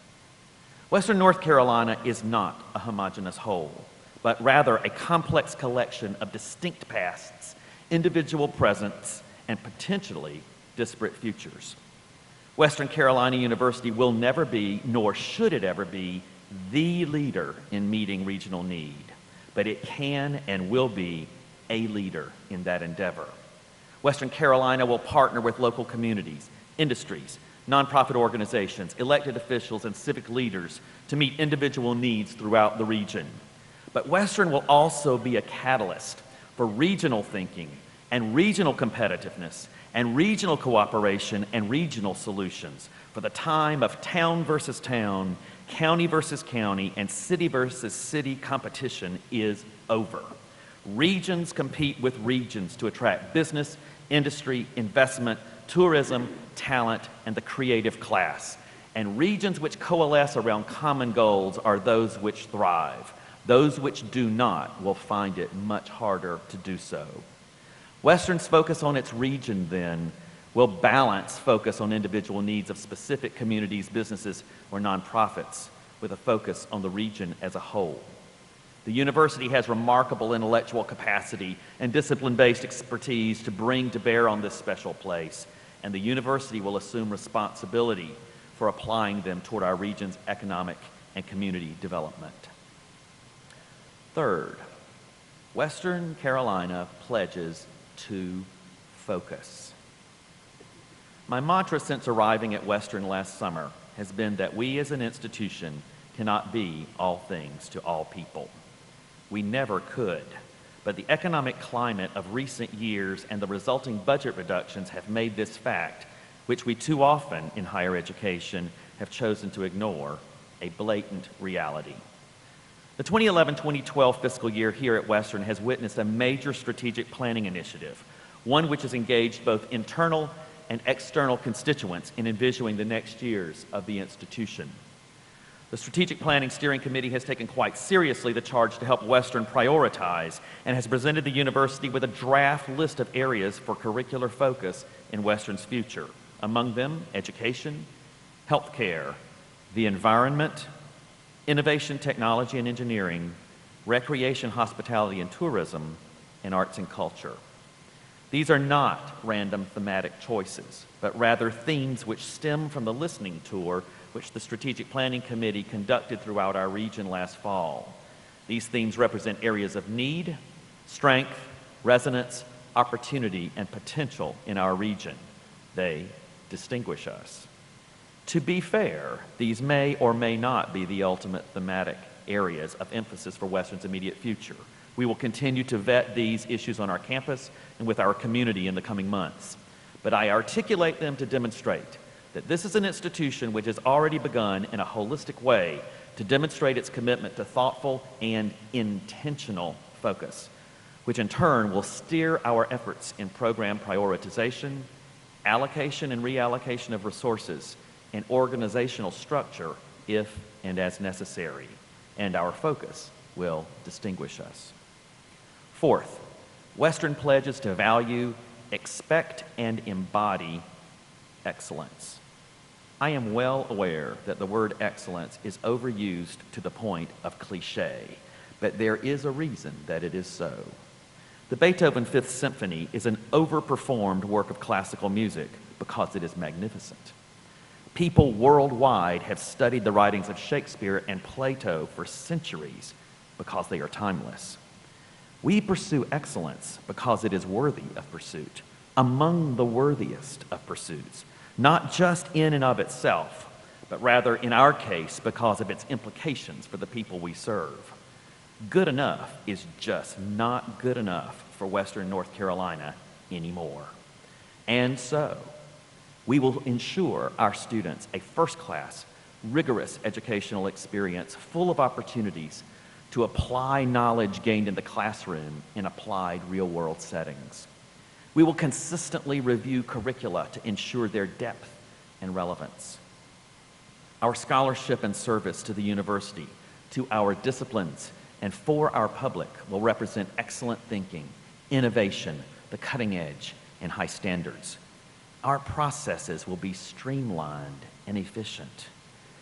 Western North Carolina is not a homogeneous whole, but rather a complex collection of distinct pasts, individual presents, and potentially disparate futures. Western Carolina University will never be, nor should it ever be, the leader in meeting regional need, but it can and will be a leader in that endeavor. Western Carolina will partner with local communities, industries, nonprofit organizations, elected officials, and civic leaders to meet individual needs throughout the region. But Western will also be a catalyst for regional thinking and regional competitiveness and regional cooperation and regional solutions for the time of town versus town, county versus county, and city versus city competition is over. Regions compete with regions to attract business, industry, investment, tourism, talent, and the creative class. And regions which coalesce around common goals are those which thrive. Those which do not will find it much harder to do so. Western's focus on its region, then, will balance focus on individual needs of specific communities, businesses, or nonprofits with a focus on the region as a whole. The university has remarkable intellectual capacity and discipline-based expertise to bring to bear on this special place, and the university will assume responsibility for applying them toward our region's economic and community development. Third, Western Carolina pledges to focus. My mantra since arriving at Western last summer has been that we as an institution cannot be all things to all people. We never could, but the economic climate of recent years and the resulting budget reductions have made this fact, which we too often in higher education have chosen to ignore, a blatant reality. The 2011-2012 fiscal year here at Western has witnessed a major strategic planning initiative, one which has engaged both internal and external constituents in envisioning the next years of the institution. The Strategic Planning Steering Committee has taken quite seriously the charge to help Western prioritize and has presented the university with a draft list of areas for curricular focus in Western's future. Among them, education, healthcare, the environment, innovation, technology and engineering, recreation, hospitality and tourism, and arts and culture. These are not random thematic choices, but rather themes which stem from the listening tour which the Strategic Planning Committee conducted throughout our region last fall. These themes represent areas of need, strength, resonance, opportunity, and potential in our region. They distinguish us. To be fair, these may or may not be the ultimate thematic areas of emphasis for Western's immediate future. We will continue to vet these issues on our campus and with our community in the coming months. But I articulate them to demonstrate that this is an institution which has already begun in a holistic way to demonstrate its commitment to thoughtful and intentional focus, which in turn will steer our efforts in program prioritization, allocation and reallocation of resources, and organizational structure if and as necessary. And our focus will distinguish us. Fourth, Western pledges to value, expect, and embody excellence. I am well aware that the word excellence is overused to the point of cliche, but there is a reason that it is so. The Beethoven Fifth Symphony is an overperformed work of classical music because it is magnificent. People worldwide have studied the writings of Shakespeare and Plato for centuries because they are timeless. We pursue excellence because it is worthy of pursuit, among the worthiest of pursuits, not just in and of itself, but rather in our case because of its implications for the people we serve. Good enough is just not good enough for Western North Carolina anymore. And so, we will ensure our students a first-class, rigorous educational experience full of opportunities to apply knowledge gained in the classroom in applied real-world settings. We will consistently review curricula to ensure their depth and relevance. Our scholarship and service to the university, to our disciplines, and for our public will represent excellent thinking, innovation, the cutting edge, and high standards. Our processes will be streamlined and efficient.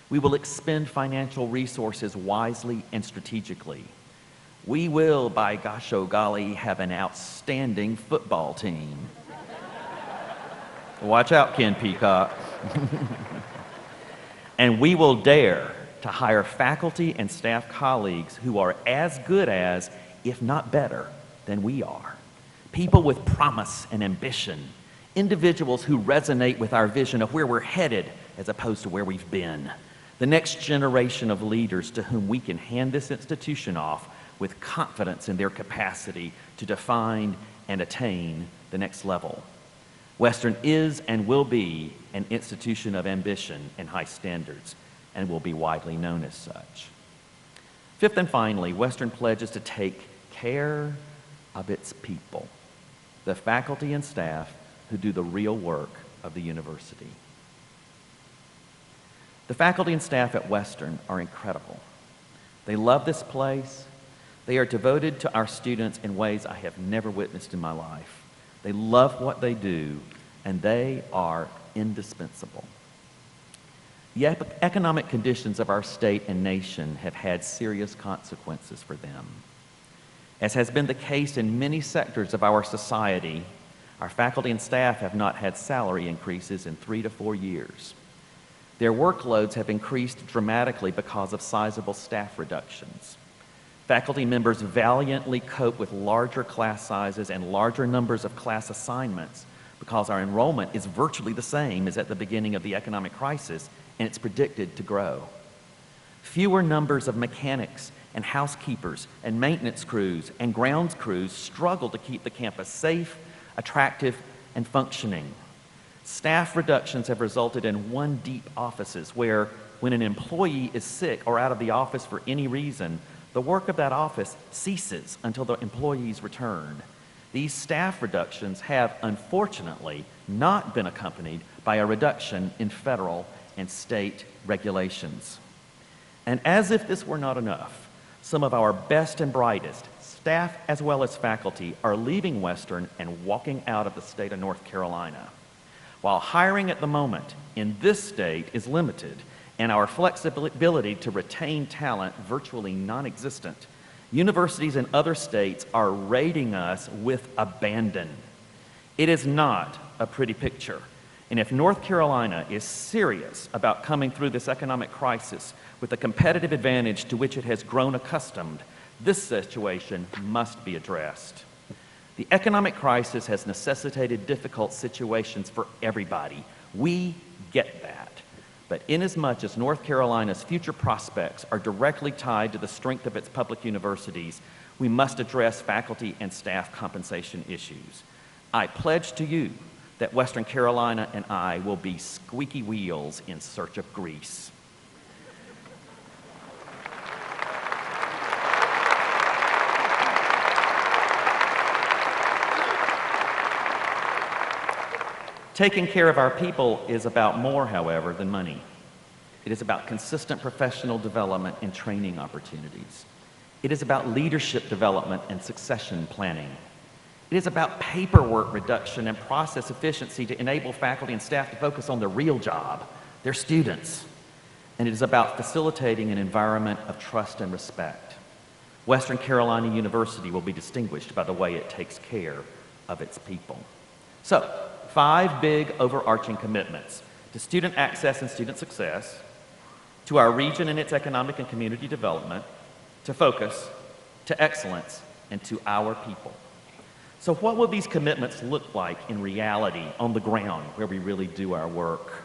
We will expend financial resources wisely and strategically. We will, by gosh oh golly, have an outstanding football team. Watch out, Ken Peacock. And we will dare to hire faculty and staff colleagues who are as good as, if not better, than we are. People with promise and ambition. Individuals who resonate with our vision of where we're headed as opposed to where we've been. The next generation of leaders to whom we can hand this institution off with confidence in their capacity to define and attain the next level. Western is and will be an institution of ambition and high standards, and will be widely known as such. Fifth and finally, Western pledges to take care of its people, the faculty and staff who do the real work of the university. The faculty and staff at Western are incredible. They love this place. They are devoted to our students in ways I have never witnessed in my life. They love what they do, and they are indispensable. The economic conditions of our state and nation have had serious consequences for them. As has been the case in many sectors of our society, Our faculty and staff have not had salary increases in 3 to 4 years. Their workloads have increased dramatically because of sizable staff reductions. Faculty members valiantly cope with larger class sizes and larger numbers of class assignments because our enrollment is virtually the same as at the beginning of the economic crisis, and it's predicted to grow. Fewer numbers of mechanics and housekeepers and maintenance crews and grounds crews struggle to keep the campus safe, attractive, and functioning. Staff reductions have resulted in one-deep offices where, when an employee is sick or out of the office for any reason, the work of that office ceases until the employees return. These staff reductions have, unfortunately, not been accompanied by a reduction in federal and state regulations. And as if this were not enough, some of our best and brightest, staff as well as faculty, are leaving Western and walking out of the state of North Carolina. While hiring at the moment in this state is limited and our flexibility to retain talent virtually non-existent, universities in other states are raiding us with abandon. It is not a pretty picture. And if North Carolina is serious about coming through this economic crisis with the competitive advantage to which it has grown accustomed, this situation must be addressed. The economic crisis has necessitated difficult situations for everybody. We get that. But inasmuch as North Carolina's future prospects are directly tied to the strength of its public universities, we must address faculty and staff compensation issues. I pledge to you that Western Carolina and I will be squeaky wheels in search of grease. Taking care of our people is about more, however, than money. It is about consistent professional development and training opportunities. It is about leadership development and succession planning. It is about paperwork reduction and process efficiency to enable faculty and staff to focus on their real job, their students. And it is about facilitating an environment of trust and respect. Western Carolina University will be distinguished by the way it takes care of its people. So, 5 big overarching commitments: to student access and student success, to our region and its economic and community development, to focus, to excellence, and to our people. So what will these commitments look like in reality on the ground where we really do our work?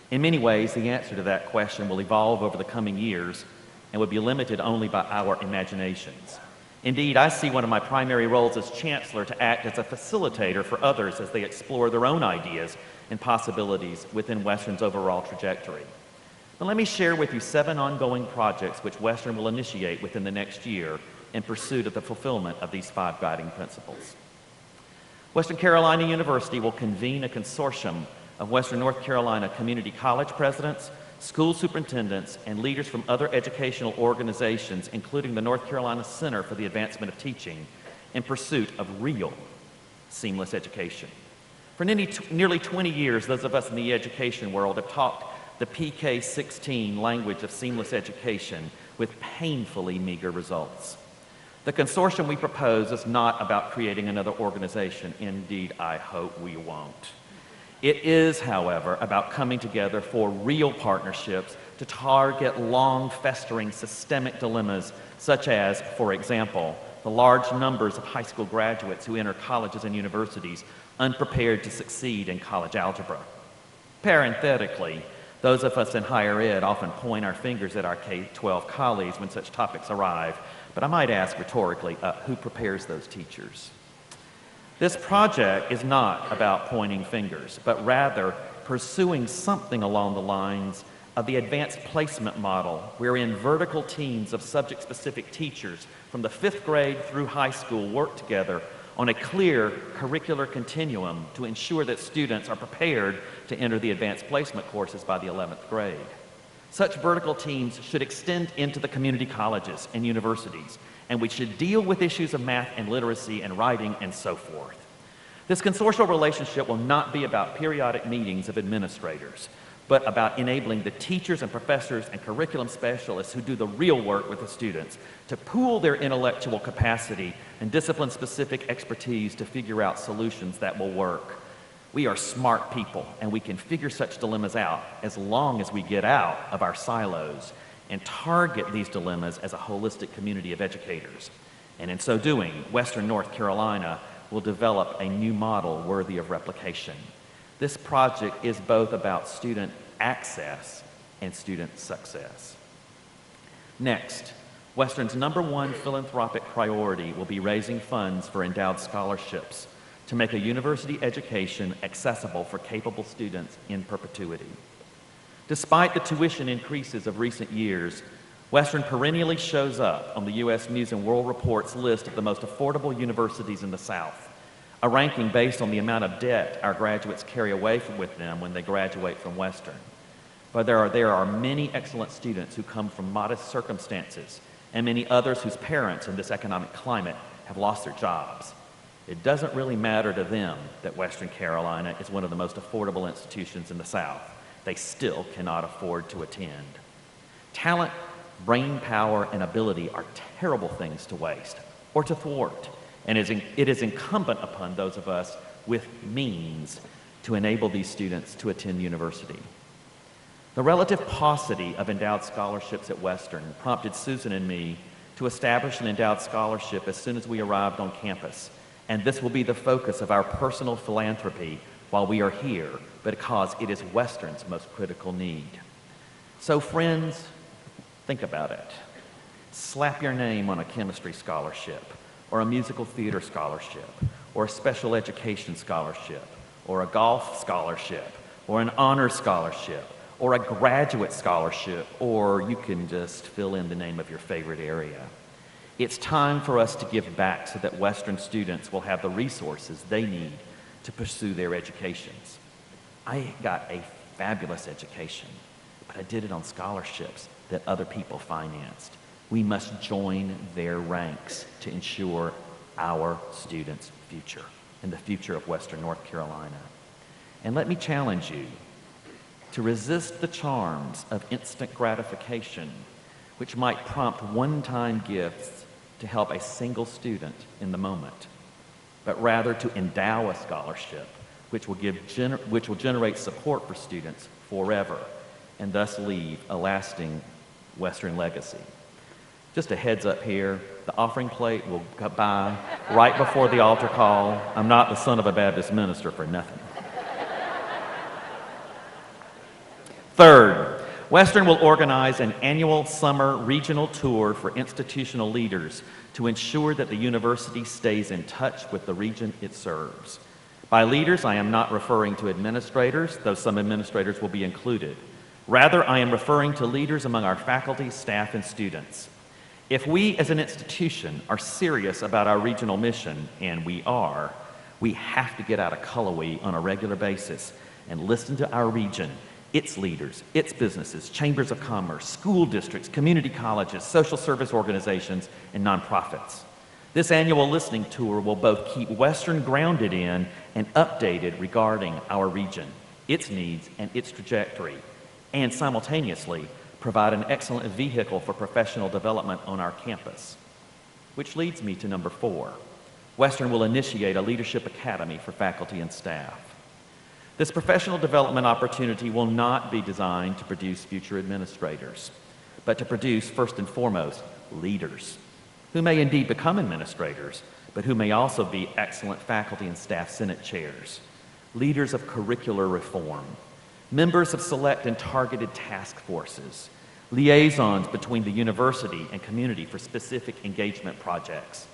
In many ways, the answer to that question will evolve over the coming years and will be limited only by our imaginations. Indeed, I see one of my primary roles as Chancellor to act as a facilitator for others as they explore their own ideas and possibilities within Western's overall trajectory. But let me share with you 7 ongoing projects which Western will initiate within the next year in pursuit of the fulfillment of these 5 guiding principles. Western Carolina University will convene a consortium of Western North Carolina community college presidents, school superintendents, and leaders from other educational organizations, including the North Carolina Center for the Advancement of Teaching, in pursuit of real seamless education. For nearly 20 years, those of us in the education world have talked the PK-16 language of seamless education with painfully meager results. The consortium we propose is not about creating another organization. Indeed, I hope we won't. It is, however, about coming together for real partnerships to target long, festering, systemic dilemmas, such as, for example, the large numbers of high school graduates who enter colleges and universities unprepared to succeed in college algebra. Parenthetically, those of us in higher ed often point our fingers at our K-12 colleagues when such topics arrive, but I might ask rhetorically, who prepares those teachers? This project is not about pointing fingers, but rather pursuing something along the lines of the advanced placement model, wherein vertical teams of subject-specific teachers from the 5th grade through high school work together on a clear curricular continuum to ensure that students are prepared to enter the advanced placement courses by the 11th grade. Such vertical teams should extend into the community colleges and universities, and we should deal with issues of math and literacy and writing and so forth. This consortial relationship will not be about periodic meetings of administrators, but but about enabling the teachers and professors and curriculum specialists who do the real work with the students to pool their intellectual capacity and discipline-specific expertise to figure out solutions that will work. We are smart people, and we can figure such dilemmas out as long as we get out of our silos and target these dilemmas as a holistic community of educators. And in so doing, Western North Carolina will develop a new model worthy of replication. This project is both about student access and student success. Next, Western's #1 philanthropic priority will be raising funds for endowed scholarships to make a university education accessible for capable students in perpetuity. Despite the tuition increases of recent years, Western perennially shows up on the U.S. News and World Report's list of the most affordable universities in the South, a ranking based on the amount of debt our graduates carry away with them when they graduate from Western. But there are many excellent students who come from modest circumstances and many others whose parents in this economic climate have lost their jobs. It doesn't really matter to them that Western Carolina is one of the most affordable institutions in the South. They still cannot afford to attend. Talent, brain power, and ability are terrible things to waste or to thwart, and it is incumbent upon those of us with means to enable these students to attend university. The relative paucity of endowed scholarships at Western prompted Susan and me to establish an endowed scholarship as soon as we arrived on campus, and this will be the focus of our personal philanthropy while we are here, because it is Western's most critical need. So friends, think about it. Slap your name on a chemistry scholarship, or a musical theater scholarship, or a special education scholarship, or a golf scholarship, or an honor scholarship, or a graduate scholarship, or you can just fill in the name of your favorite area. It's time for us to give back so that Western students will have the resources they need to pursue their educations. I got a fabulous education, but I did it on scholarships that other people financed. We must join their ranks to ensure our students' future and the future of Western North Carolina. And let me challenge you to resist the charms of instant gratification, which might prompt one-time gifts to help a single student in the moment, but rather to endow a scholarship which will generate support for students forever and thus leave a lasting Western legacy. Just a heads up here, the offering plate will go by right before the altar call. I'm not the son of a Baptist minister for nothing. Third, Western will organize an annual summer regional tour for institutional leaders to ensure that the university stays in touch with the region it serves. By leaders, I am not referring to administrators, though some administrators will be included. Rather, I am referring to leaders among our faculty, staff, and students. If we as an institution are serious about our regional mission, and we are, we have to get out of Cullowhee on a regular basis and listen to our region, its leaders, its businesses, chambers of commerce, school districts, community colleges, social service organizations, and nonprofits. This annual listening tour will both keep Western grounded in and updated regarding our region, its needs, and its trajectory, and simultaneously provide an excellent vehicle for professional development on our campus. Which leads me to number 4. Western will initiate a leadership academy for faculty and staff. This professional development opportunity will not be designed to produce future administrators, but to produce, first and foremost, leaders who may indeed become administrators, but who may also be excellent faculty and staff senate chairs, leaders of curricular reform, members of select and targeted task forces, liaisons between the university and community for specific engagement projects,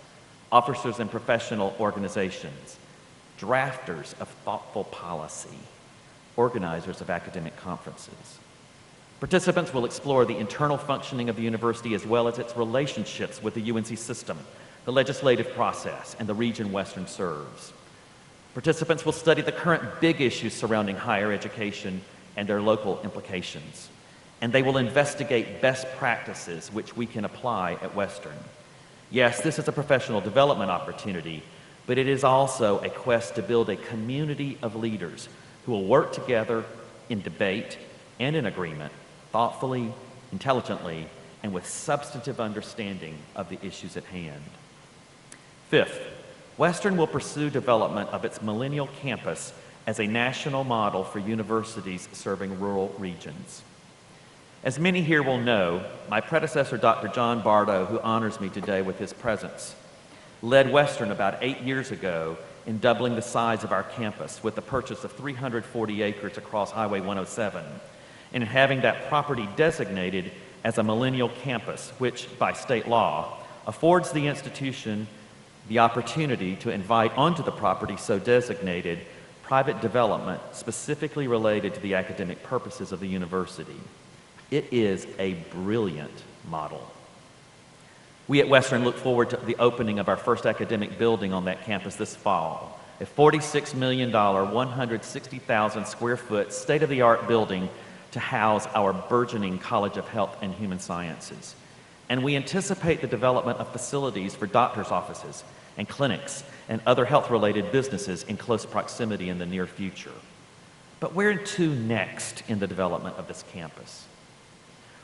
officers in professional organizations, drafters of thoughtful policy, organizers of academic conferences. Participants will explore the internal functioning of the university as well as its relationships with the UNC system, the legislative process, and the region Western serves. Participants will study the current big issues surrounding higher education and their local implications, and they will investigate best practices which we can apply at Western. Yes, this is a professional development opportunity, but it is also a quest to build a community of leaders who will work together in debate and in agreement, thoughtfully, intelligently, and with substantive understanding of the issues at hand. Fifth, Western will pursue development of its millennial campus as a national model for universities serving rural regions. As many here will know, my predecessor, Dr. John Bardo, who honors me today with his presence, led Western about 8 years ago in doubling the size of our campus with the purchase of 340 acres across Highway 107 and having that property designated as a millennial campus, which, by state law, affords the institution the opportunity to invite onto the property so designated private development specifically related to the academic purposes of the university. It is a brilliant model. We at Western look forward to the opening of our first academic building on that campus this fall, a $46 million, 160,000 square foot state-of-the-art building to house our burgeoning College of Health and Human Sciences. And we anticipate the development of facilities for doctors' offices and clinics and other health-related businesses in close proximity in the near future. But where to next in the development of this campus?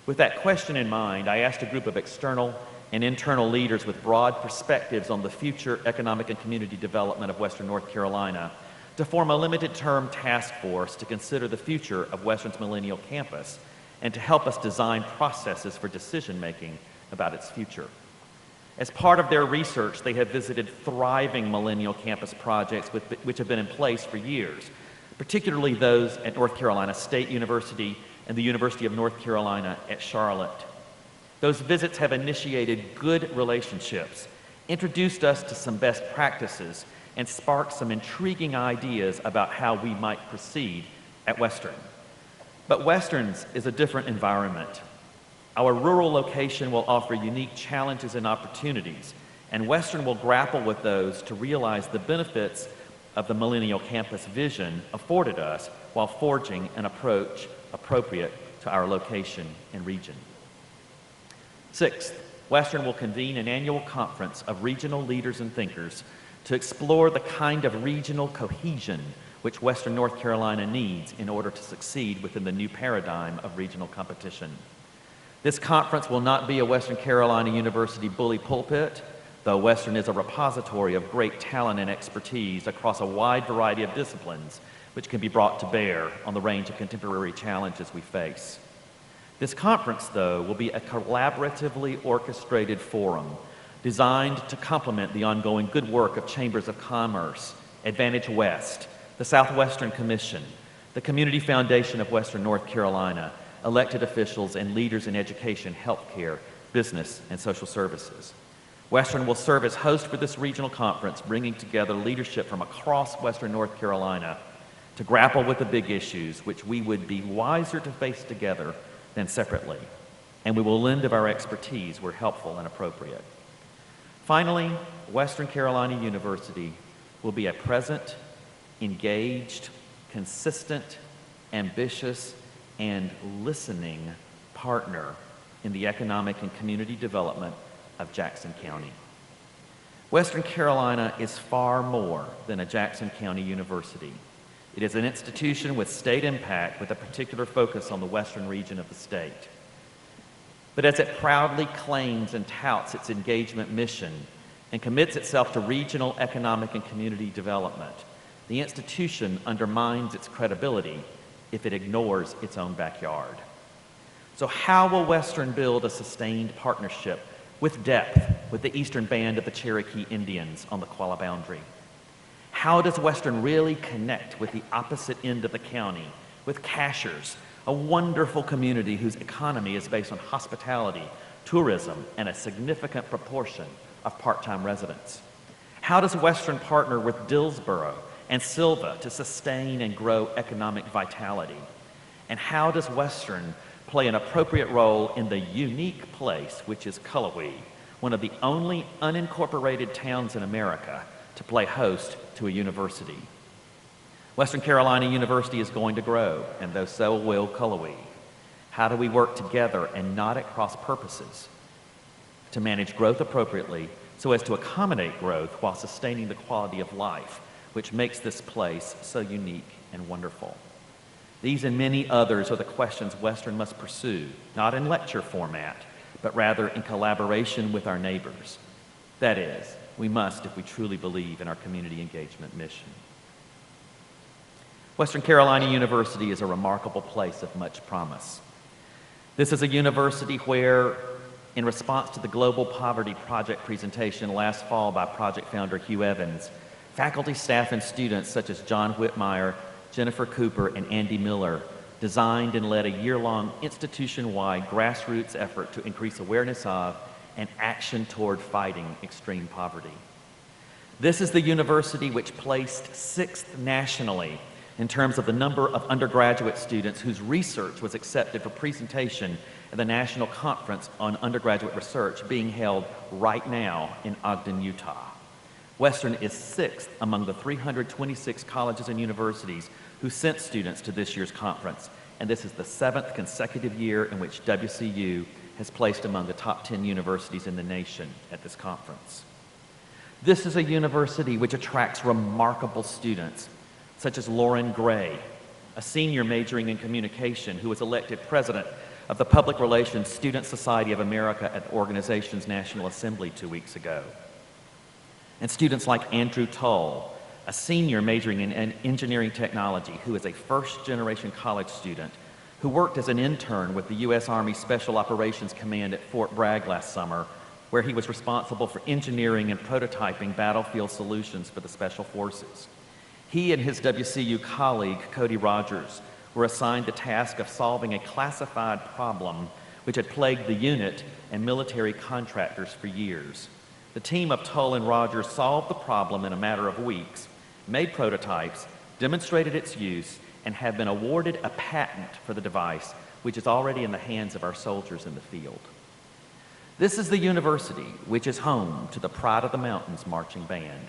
With that question in mind, I asked a group of external and internal leaders with broad perspectives on the future economic and community development of Western North Carolina to form a limited-term task force to consider the future of Western's millennial campus and to help us design processes for decision-making about its future. As part of their research, they have visited thriving millennial campus projects which have been in place for years, particularly those at North Carolina State University and the University of North Carolina at Charlotte. Those visits have initiated good relationships, introduced us to some best practices, and sparked some intriguing ideas about how we might proceed at Western. But Western's is a different environment. Our rural location will offer unique challenges and opportunities, and Western will grapple with those to realize the benefits of the millennial campus vision afforded us while forging an approach appropriate to our location and region. Sixth, Western will convene an annual conference of regional leaders and thinkers to explore the kind of regional cohesion which Western North Carolina needs in order to succeed within the new paradigm of regional competition. This conference will not be a Western Carolina University bully pulpit, though Western is a repository of great talent and expertise across a wide variety of disciplines which can be brought to bear on the range of contemporary challenges we face. This conference, though, will be a collaboratively orchestrated forum designed to complement the ongoing good work of Chambers of Commerce, Advantage West, the Southwestern Commission, the Community Foundation of Western North Carolina, elected officials, and leaders in education, healthcare, business, and social services. Western will serve as host for this regional conference, bringing together leadership from across Western North Carolina to grapple with the big issues which we would be wiser to face together than separately, and we will lend of our expertise where helpful and appropriate. Finally, Western Carolina University will be a present, engaged, consistent, ambitious, and listening partner in the economic and community development of Jackson County. Western Carolina is far more than a Jackson County university. It is an institution with state impact with a particular focus on the western region of the state. But as it proudly claims and touts its engagement mission and commits itself to regional economic and community development, the institution undermines its credibility if it ignores its own backyard. So how will Western build a sustained partnership with depth with the eastern band of the Cherokee Indians on the Qualla boundary? How does Western really connect with the opposite end of the county, with Cashers, a wonderful community whose economy is based on hospitality, tourism, and a significant proportion of part-time residents? How does Western partner with Dillsboro and Silva to sustain and grow economic vitality? And how does Western play an appropriate role in the unique place which is Cullowhee, one of the only unincorporated towns in America to play host to a university? Western Carolina University is going to grow, and so will Cullowhee. How do we work together and not at cross purposes to manage growth appropriately so as to accommodate growth while sustaining the quality of life which makes this place so unique and wonderful? These and many others are the questions Western must pursue, not in lecture format, but rather in collaboration with our neighbors. That is, we must if we truly believe in our community engagement mission. Western Carolina University is a remarkable place of much promise. This is a university where, in response to the Global Poverty Project presentation last fall by project founder Hugh Evans, faculty, staff, and students such as John Whitmire, Jennifer Cooper, and Andy Miller designed and led a year-long institution-wide grassroots effort to increase awareness of and action toward fighting extreme poverty. This is the university which placed 6th nationally in terms of the number of undergraduate students whose research was accepted for presentation at the National Conference on Undergraduate Research being held right now in Ogden, Utah. Western is 6th among the 326 colleges and universities who sent students to this year's conference, and this is the 7th consecutive year in which WCU has placed among the top 10 universities in the nation at this conference. This is a university which attracts remarkable students, such as Lauren Gray, a senior majoring in communication who was elected president of the Public Relations Student Society of America at the organization's National Assembly 2 weeks ago. And students like Andrew Toll, a senior majoring in engineering technology who is a first-generation college student who worked as an intern with the U.S. Army Special Operations Command at Fort Bragg last summer, where he was responsible for engineering and prototyping battlefield solutions for the Special Forces. He and his WCU colleague, Cody Rogers, were assigned the task of solving a classified problem which had plagued the unit and military contractors for years. The team of Toll and Rogers solved the problem in a matter of weeks, made prototypes, demonstrated its use, and have been awarded a patent for the device, which is already in the hands of our soldiers in the field. This is the university which is home to the Pride of the Mountains Marching Band,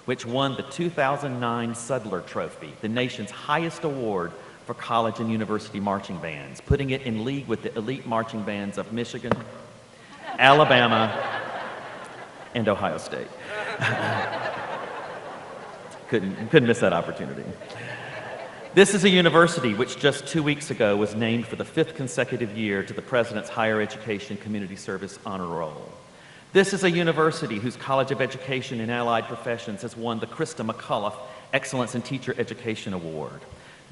which won the 2009 Sudler Trophy, the nation's highest award for college and university marching bands, putting it in league with the elite marching bands of Michigan, Alabama, and Ohio State. Couldn't miss that opportunity. This is a university which just 2 weeks ago was named for the 5th consecutive year to the President's Higher Education Community Service Honor Roll. This is a university whose College of Education and Allied Professions has won the Krista McCullough Excellence in Teacher Education Award.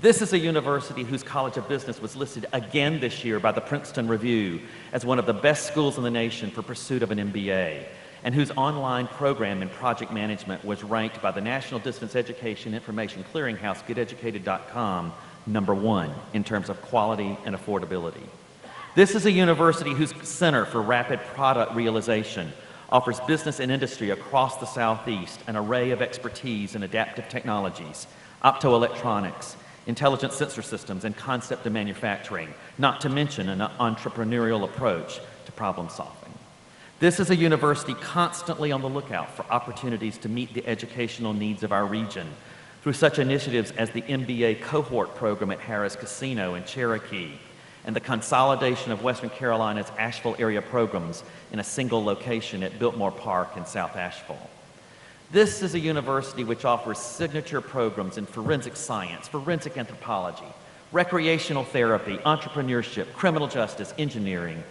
This is a university whose College of Business was listed again this year by the Princeton Review as one of the best schools in the nation for pursuit of an MBA, and whose online program in project management was ranked by the National Distance Education Information Clearinghouse, GetEducated.com, #1 in terms of quality and affordability. This is a university whose Center for Rapid Product Realization offers business and industry across the Southeast an array of expertise in adaptive technologies, optoelectronics, intelligent sensor systems, and concept of manufacturing, not to mention an entrepreneurial approach to problem solving. This is a university constantly on the lookout for opportunities to meet the educational needs of our region through such initiatives as the MBA cohort program at Harrah's Casino in Cherokee and the consolidation of Western Carolina's Asheville area programs in a single location at Biltmore Park in South Asheville. This is a university which offers signature programs in forensic science, forensic anthropology, recreational therapy, entrepreneurship, criminal justice, engineering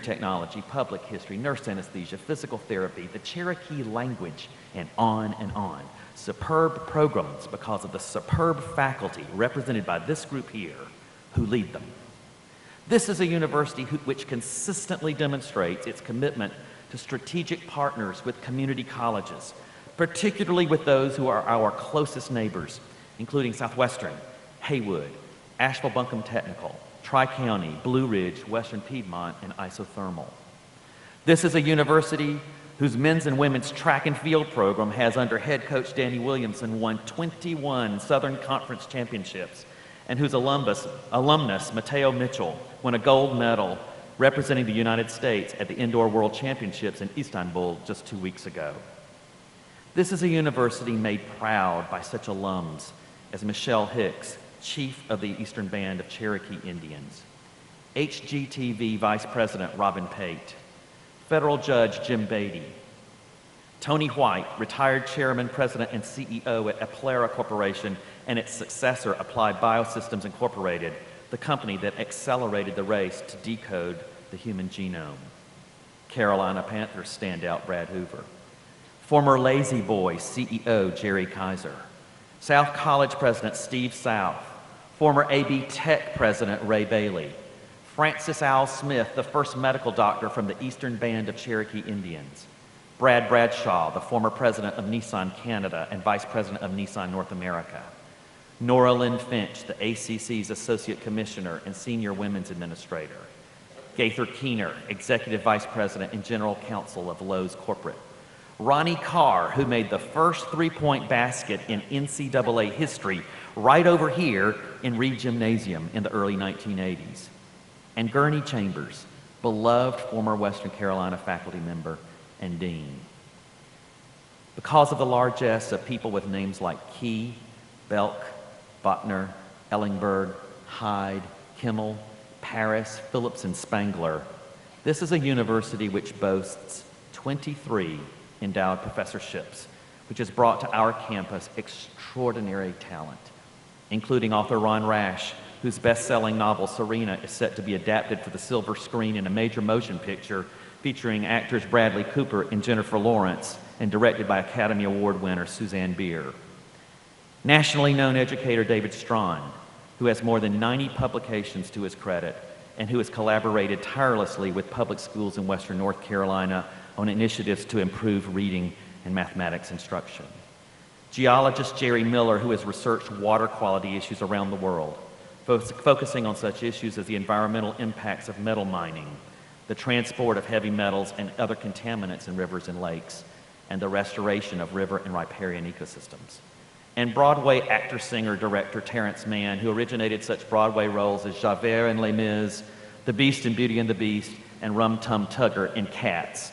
technology, public history, nurse anesthesia, physical therapy, the Cherokee language, and on and on. Superb programs because of the superb faculty represented by this group here who lead them. This is a university which consistently demonstrates its commitment to strategic partners with community colleges, particularly with those who are our closest neighbors, including Southwestern, Haywood, Asheville-Buncombe Technical, Tri-County, Blue Ridge, Western Piedmont, and Isothermal. This is a university whose men's and women's track and field program has, under head coach Danny Williamson, won 21 Southern Conference championships, and whose alumnus, Mateo Mitchell, won a gold medal representing the United States at the Indoor World Championships in Istanbul just 2 weeks ago. This is a university made proud by such alums as Michelle Hicks, Chief of the Eastern Band of Cherokee Indians, HGTV Vice President Robin Pate, Federal Judge Jim Beatty, Tony White, retired chairman, president, and CEO at Aplera Corporation and its successor, Applied Biosystems Incorporated, the company that accelerated the race to decode the human genome. Carolina Panthers standout Brad Hoover. Former Lazy Boy CEO Jerry Kaiser. South College president Steve South. Former AB Tech president Ray Bailey. Francis Al Smith, the first medical doctor from the Eastern Band of Cherokee Indians. Brad Bradshaw, the former president of Nissan Canada and vice president of Nissan North America. Nora Lynn Finch, the ACC's associate commissioner and senior women's administrator. Gaither Keener, executive vice president and general counsel of Lowe's Corporate. Ronnie Carr, who made the first three-point basket in NCAA history right over here in Reed Gymnasium in the early 1980s. And Gurney Chambers, beloved former Western Carolina faculty member and dean. Because of the largesse of people with names like Key, Belk, Buckner, Ellingberg, Hyde, Kimmel, Paris, Phillips, and Spangler, this is a university which boasts 23 endowed professorships, which has brought to our campus extraordinary talent, including author Ron Rash, whose best-selling novel Serena is set to be adapted for the silver screen in a major motion picture featuring actors Bradley Cooper and Jennifer Lawrence and directed by Academy Award winner Suzanne Bier. Nationally known educator David Strawn, who has more than 90 publications to his credit and who has collaborated tirelessly with public schools in Western North Carolina on initiatives to improve reading and mathematics instruction. Geologist Jerry Miller, who has researched water quality issues around the world, focusing on such issues as the environmental impacts of metal mining, the transport of heavy metals and other contaminants in rivers and lakes, and the restoration of river and riparian ecosystems. And Broadway actor, singer, director Terrence Mann, who originated such Broadway roles as Javert in Les Mis, The Beast in Beauty and the Beast, and Rum Tum Tugger in Cats.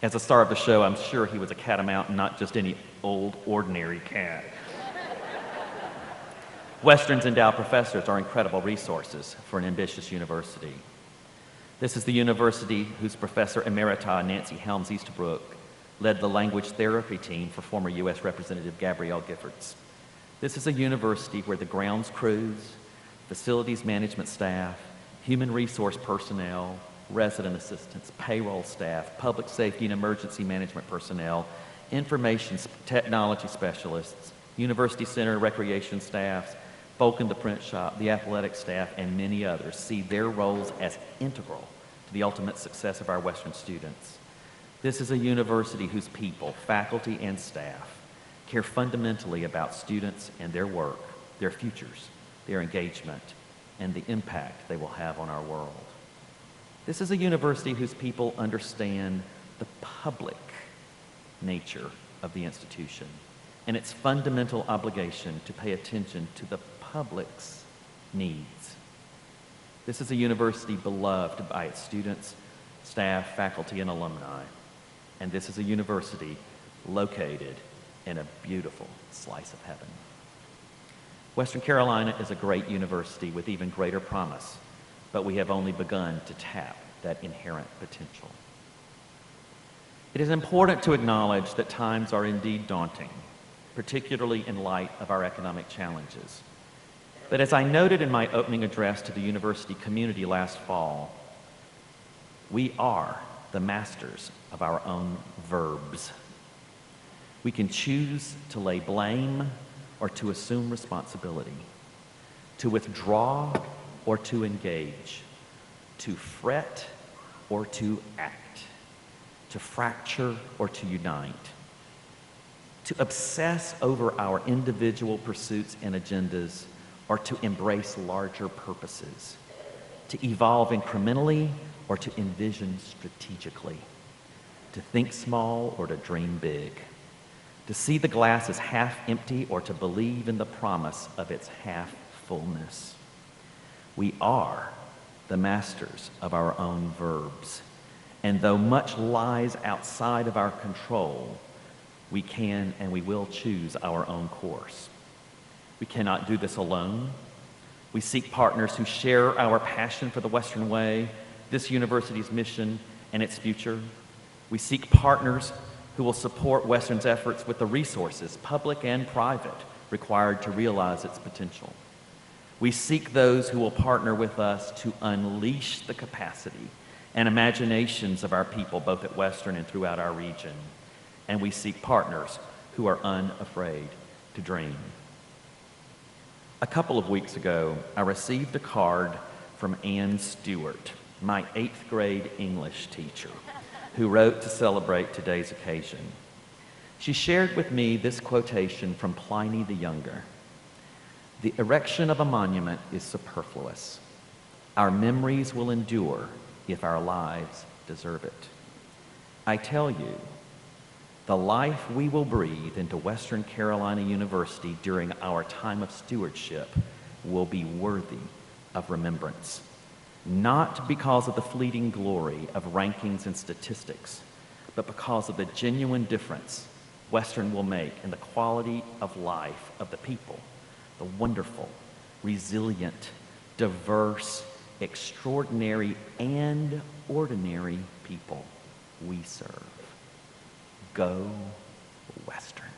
As a star of the show, I'm sure he was a catamount and not just any old, ordinary cat. Western's endowed professors are incredible resources for an ambitious university. This is the university whose Professor Emerita Nancy Helms Easterbrook led the language therapy team for former U.S. Representative Gabrielle Giffords. This is a university where the grounds crews, facilities management staff, human resource personnel, resident assistants, payroll staff, public safety and emergency management personnel, information technology specialists, university center recreation staffs, Vulcan the print shop, the athletic staff, and many others see their roles as integral to the ultimate success of our Western students. This is a university whose people, faculty, and staff care fundamentally about students and their work, their futures, their engagement, and the impact they will have on our world. This is a university whose people understand the public nature of the institution and its fundamental obligation to pay attention to the public's needs. This is a university beloved by its students, staff, faculty, and alumni. And this is a university located in a beautiful slice of heaven. Western Carolina is a great university with even greater promise, but we have only begun to tap that inherent potential. It is important to acknowledge that times are indeed daunting, particularly in light of our economic challenges. But as I noted in my opening address to the university community last fall, we are the masters of our own verbs. We can choose to lay blame or to assume responsibility, to withdraw or to engage, to fret or to act, to fracture or to unite, to obsess over our individual pursuits and agendas or to embrace larger purposes, to evolve incrementally or to envision strategically, to think small or to dream big, to see the glass as half empty or to believe in the promise of its half fullness. We are the masters of our own verbs, and though much lies outside of our control, we can and we will choose our own course. We cannot do this alone. We seek partners who share our passion for the Western way, this university's mission, and its future. We seek partners who will support Western's efforts with the resources, public and private, required to realize its potential. We seek those who will partner with us to unleash the capacity and imaginations of our people, both at Western and throughout our region. And we seek partners who are unafraid to dream. A couple of weeks ago, I received a card from Ann Stewart, my 8th grade English teacher, who wrote to celebrate today's occasion. She shared with me this quotation from Pliny the Younger. "The erection of a monument is superfluous. Our memories will endure if our lives deserve it. I tell you, the life we will breathe into Western Carolina University during our time of stewardship will be worthy of remembrance, not because of the fleeting glory of rankings and statistics, but because of the genuine difference Western will make in the quality of life of the people, the wonderful, resilient, diverse, extraordinary, and ordinary people we serve. Go Western."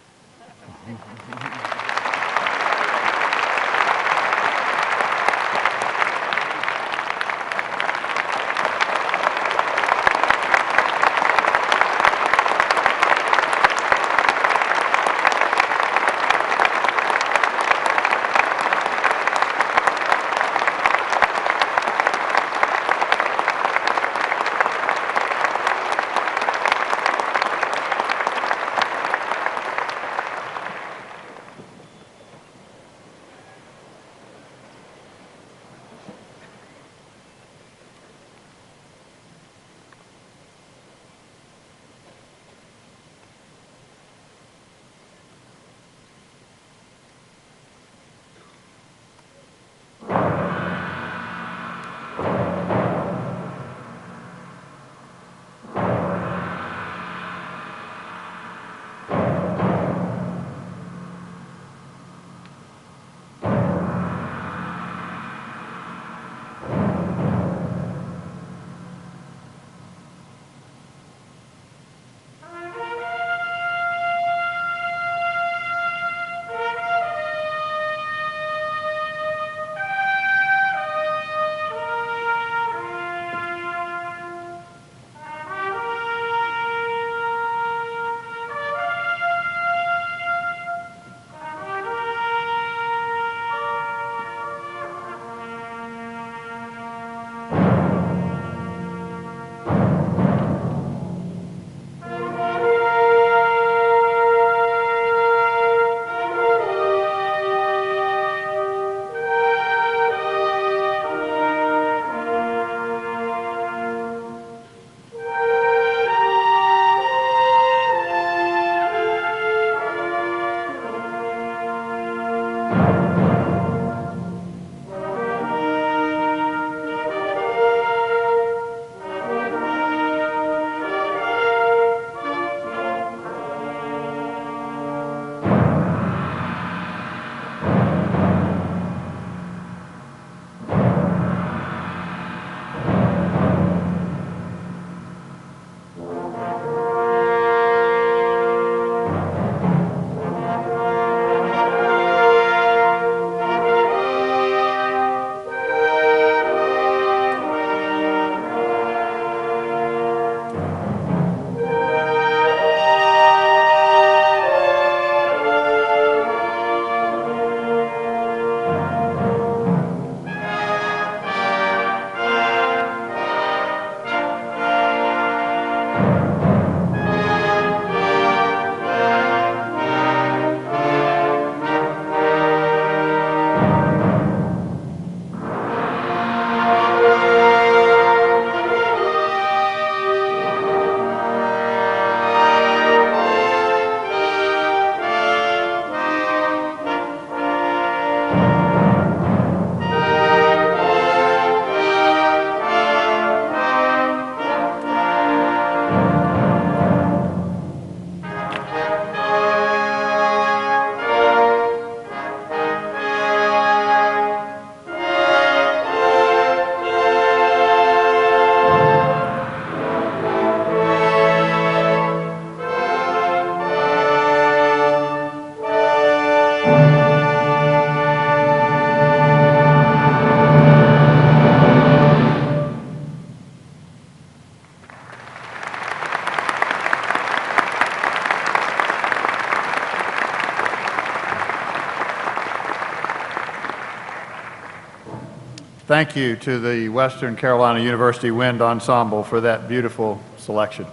thank you to the Western Carolina University Wind Ensemble for that beautiful selection.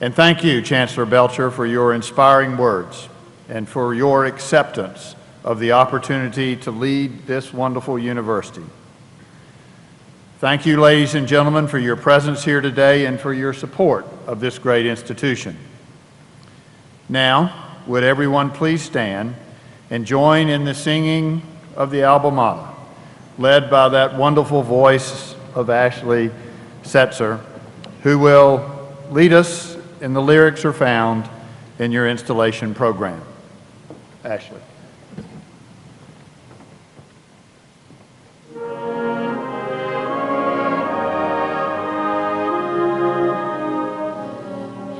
And thank you, Chancellor Belcher, for your inspiring words and for your acceptance of the opportunity to lead this wonderful university. Thank you, ladies and gentlemen, for your presence here today and for your support of this great institution. Now, would everyone please stand and join in the singing of the alma mater, led by that wonderful voice of Ashley Setzer, who will lead us, and the lyrics are found in your installation program. Ashley.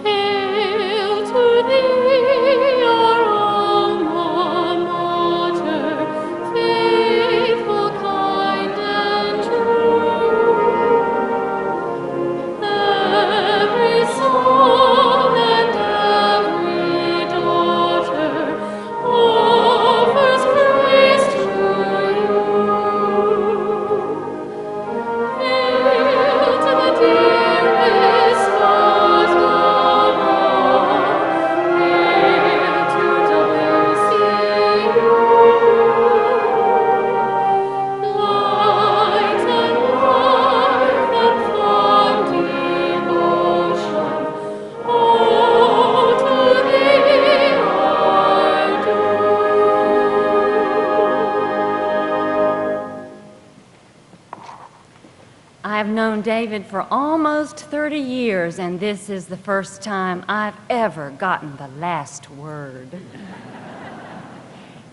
Hail to thee, our alma mater, faithful, kind, and true. Every son and every daughter offers praise to you. Hail to the dearest stars of all. Hail to WCU. Light and life and fond devotion, all to thee are due. I have known David for almost 30 years, and this is the first time I've ever gotten the last word.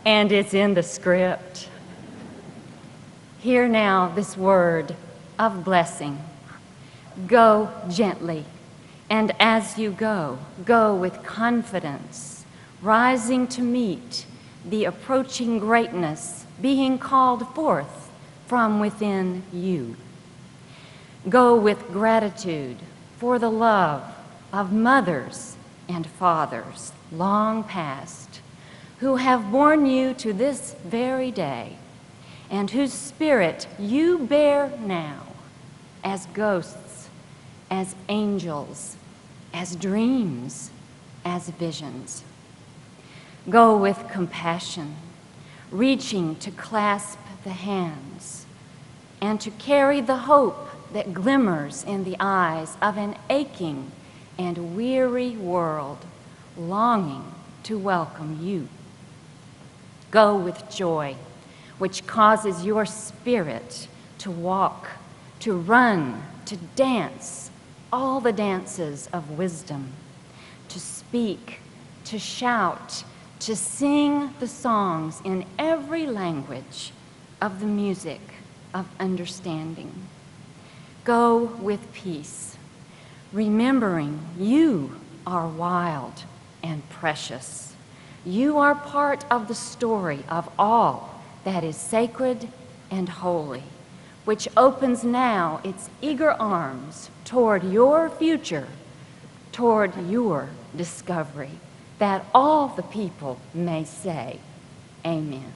And it's in the script. Hear now this word of blessing. Go gently, and as you go, go with confidence, rising to meet the approaching greatness being called forth from within you. Go with gratitude for the love of mothers and fathers long past, who have borne you to this very day, and whose spirit you bear now as ghosts, as angels, as dreams, as visions. Go with compassion, reaching to clasp the hands and to carry the hope that glimmers in the eyes of an aching and weary world longing to welcome you. Go with joy, which causes your spirit to walk, to run, to dance, all the dances of wisdom, to speak, to shout, to sing the songs in every language of the music of understanding. Go with peace, remembering you are wild and precious. You are part of the story of all that is sacred and holy, which opens now its eager arms toward your future, toward your discovery, that all the people may say, Amen.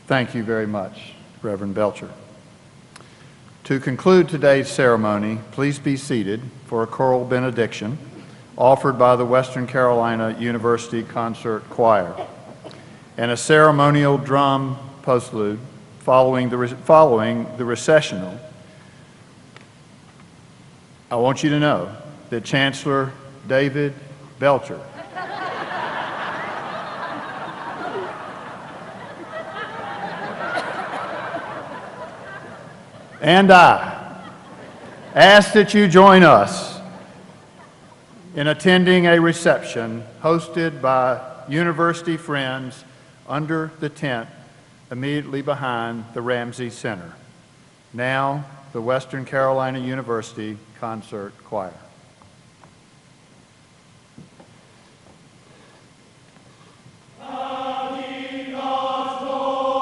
Thank you very much, Reverend Belcher. To conclude today's ceremony, please be seated for a choral benediction offered by the Western Carolina University Concert Choir and a ceremonial drum postlude following the recessional. I want you to know that Chancellor David Belcher and I ask that you join us in attending a reception hosted by university friends under the tent immediately behind the Ramsey Center. Now, the Western Carolina University Concert Choir. Have ye not heard?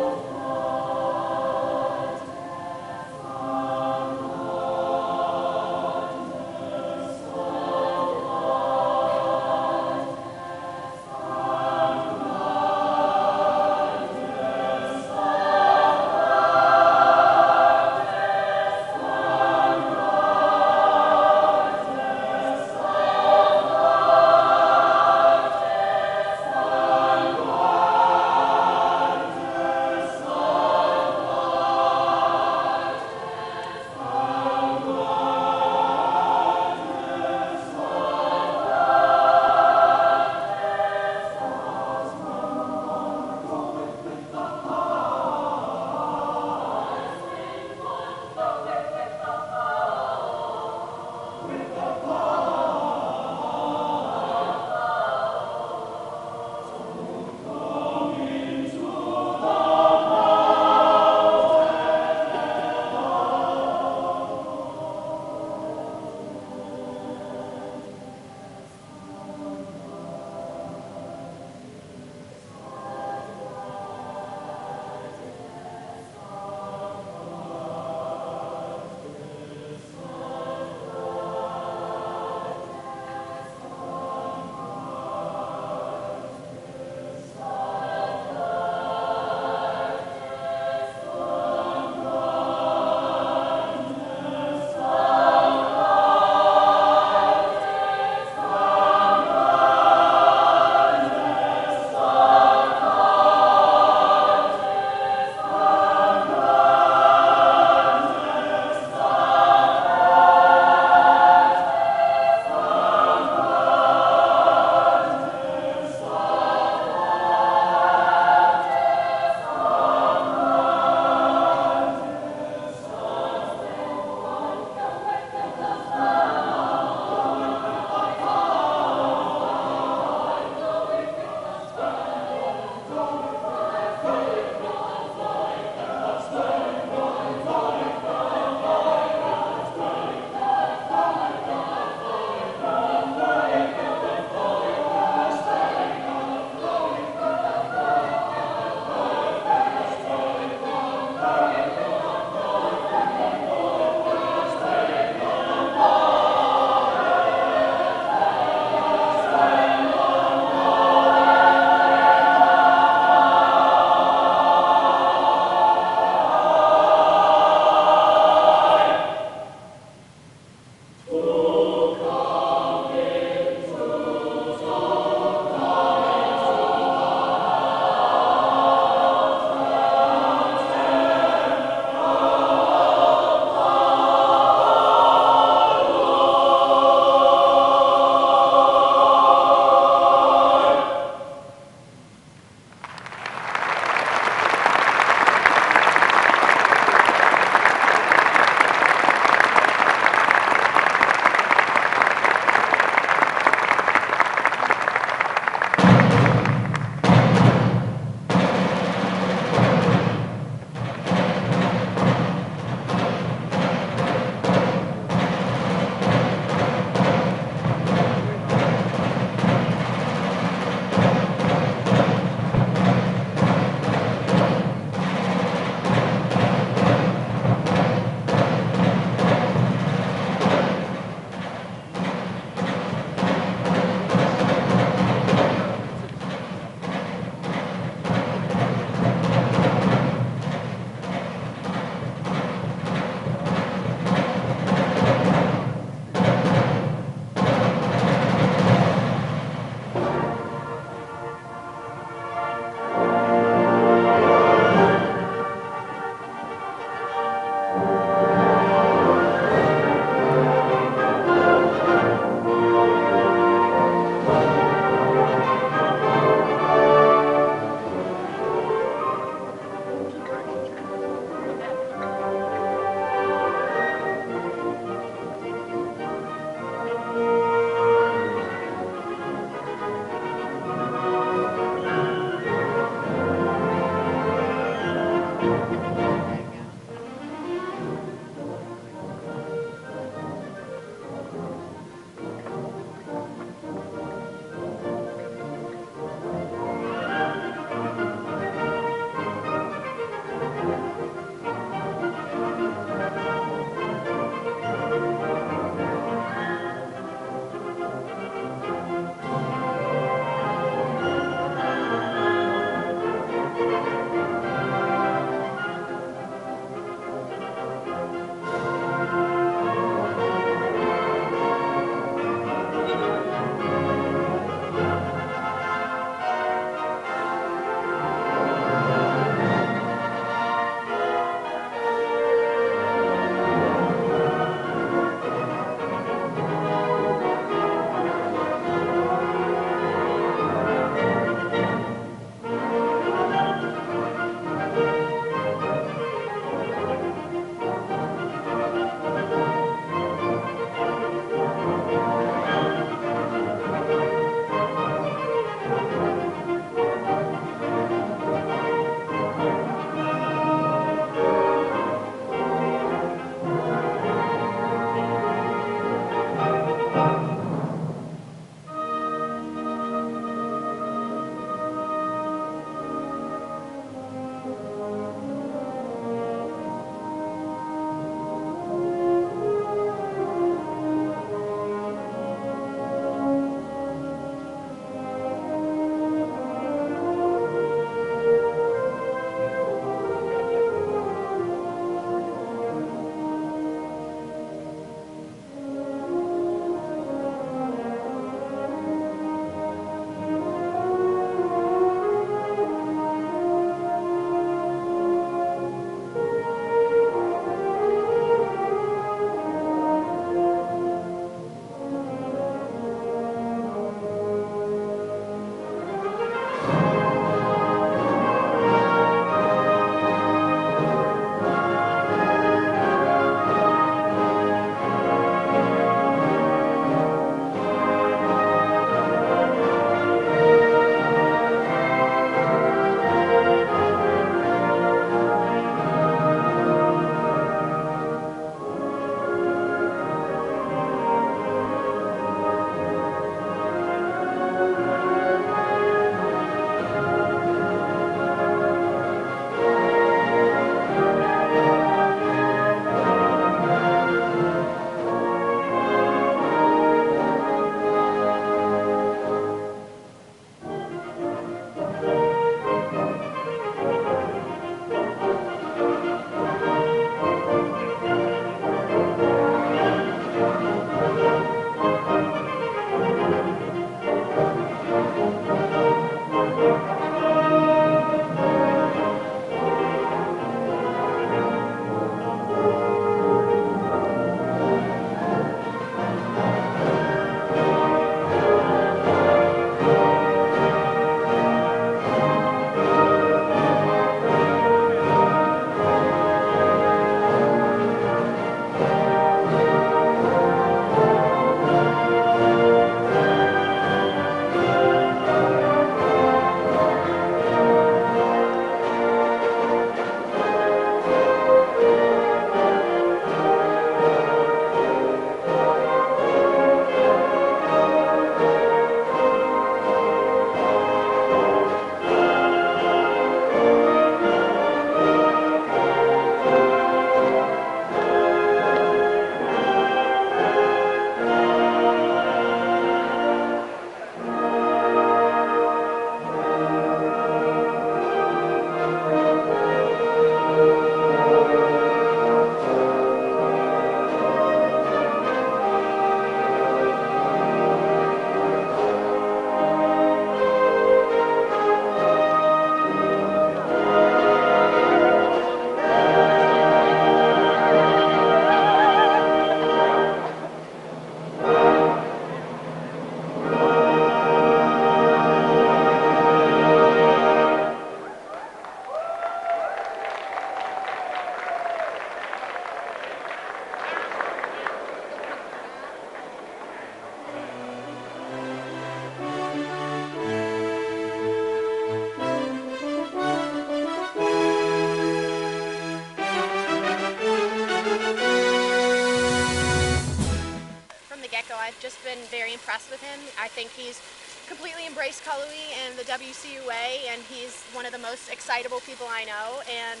just been very impressed with him. I think he's completely embraced Cullowhee and the WCU way, and he's one of the most excitable people I know. And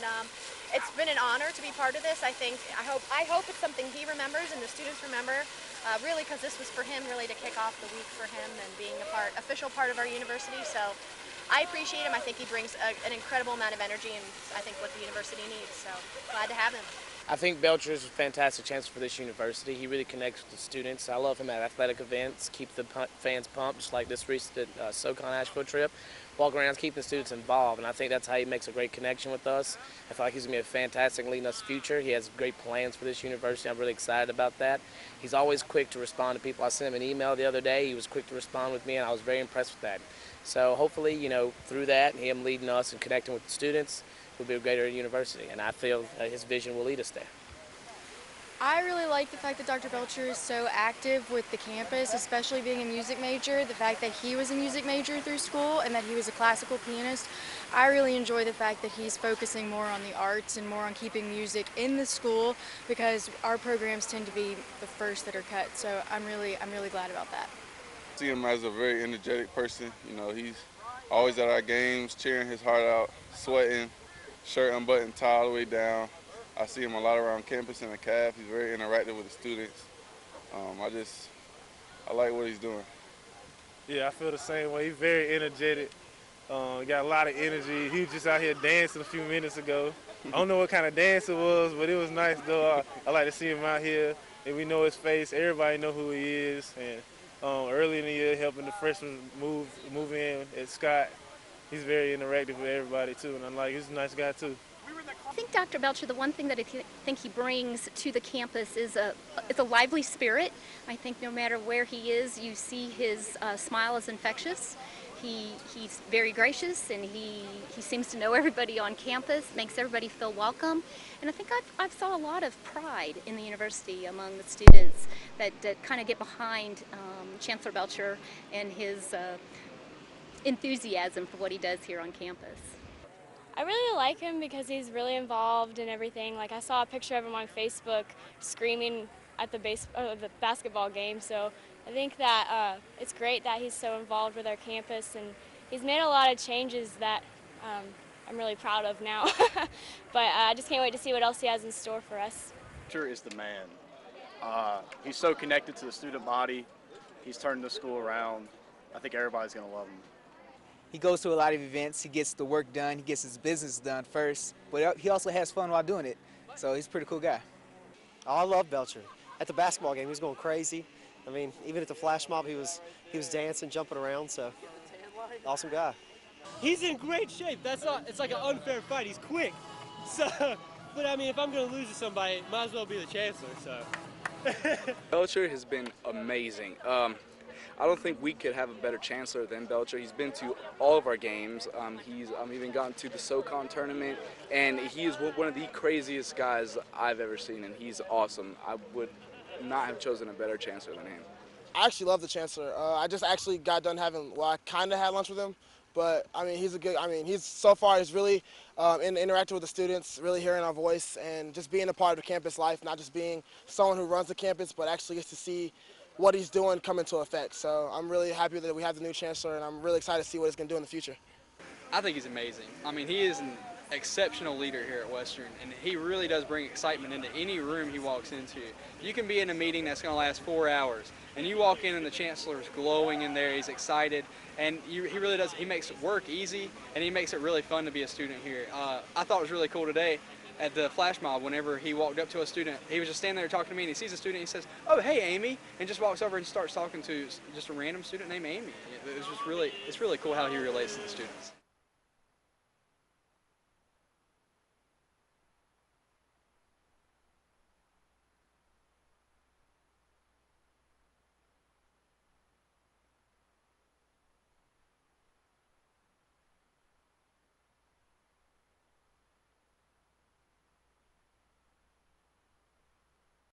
it's been an honor to be part of this. I hope it's something he remembers and the students remember. Really, because this was for him, really to kick off the week for him and being official part of our university. So I appreciate him. I think he brings an incredible amount of energy, and I think what the university needs. So glad to have him. I think Belcher is a fantastic chancellor for this university. He really connects with the students. I love him at athletic events, keep the fans pumped, just like this recent SoCon Asheville trip. Walk around, keeping the students involved, and I think that's how he makes a great connection with us. I feel like he's going to be a fantastic leading us future. He has great plans for this university. I'm really excited about that. He's always quick to respond to people. I sent him an email the other day. He was quick to respond with me, and I was very impressed with that. So hopefully, through that, him leading us and connecting with the students, will be a greater university, and I feel his vision will lead us there. I really like the fact that Dr. Belcher is so active with the campus, especially being a music major, the fact that he was a music major through school and that he was a classical pianist. I really enjoy the fact that he's focusing more on the arts and more on keeping music in the school, because our programs tend to be the first that are cut, so I'm really glad about that. I see him as a very energetic person. He's always at our games, cheering his heart out, sweating, shirt unbuttoned, tie all the way down. I see him a lot around campus in the CAF. He's very interactive with the students. I like what he's doing. Yeah, I feel the same way. He's very energetic. Got a lot of energy. He was just out here dancing a few minutes ago. I don't know what kind of dance it was, but it was nice though. I like to see him out here, and we know his face. Everybody know who he is. And early in the year, helping the freshmen move in at Scott. He's very interactive with everybody too, and he's a nice guy too. I think Dr. Belcher, the one thing that I think he brings to the campus is a lively spirit. I think no matter where he is, you see his smile is infectious. He's very gracious, and he seems to know everybody on campus, makes everybody feel welcome. And I think I've saw a lot of pride in the university among the students that kind of get behind Chancellor Belcher and his enthusiasm for what he does here on campus. I really like him because he's really involved in everything. Like, I saw a picture of him on Facebook screaming at the basketball game, so I think that it's great that he's so involved with our campus, and he's made a lot of changes that I'm really proud of now. But I just can't wait to see what else he has in store for us. Belcher is the man. He's so connected to the student body. He's turned the school around. I think everybody's going to love him. He goes to a lot of events. He gets the work done. He gets his business done first, but he also has fun while doing it. So he's a pretty cool guy. Oh, I love Belcher. At the basketball game, he was going crazy. I mean, even at the flash mob, he was dancing, jumping around. So, awesome guy. He's in great shape. It's like an unfair fight. He's quick. So, but I mean, if I'm going to lose to somebody, might as well be the Chancellor. So. Belcher has been amazing. I don't think we could have a better Chancellor than Belcher. He's been to all of our games. He's even gotten to the SoCon tournament, and he is one of the craziest guys I've ever seen, and he's awesome. I would not have chosen a better Chancellor than him. I actually love the Chancellor. I just actually got done I kind of had lunch with him, but I mean, he's so far he's really interacting with the students, really hearing our voice, and just being a part of the campus life, not just being someone who runs the campus, but actually gets to see what he's doing come into effect. So I'm really happy that we have the new Chancellor, and I'm really excited to see what he's going to do in the future. I think he's amazing. I mean, he is an exceptional leader here at Western, and he really does bring excitement into any room he walks into. You can be in a meeting that's going to last 4 hours, and you walk in and the Chancellor's glowing in there, he's excited, and he really does, he makes work easy, and he makes it really fun to be a student here. I thought it was really cool today at the flash mob. Whenever he walked up to a student, he was just standing there talking to me, and he sees a student, and he says, "Oh, hey, Amy," and just walks over and starts talking to just a random student named Amy. It's really cool how he relates to the students.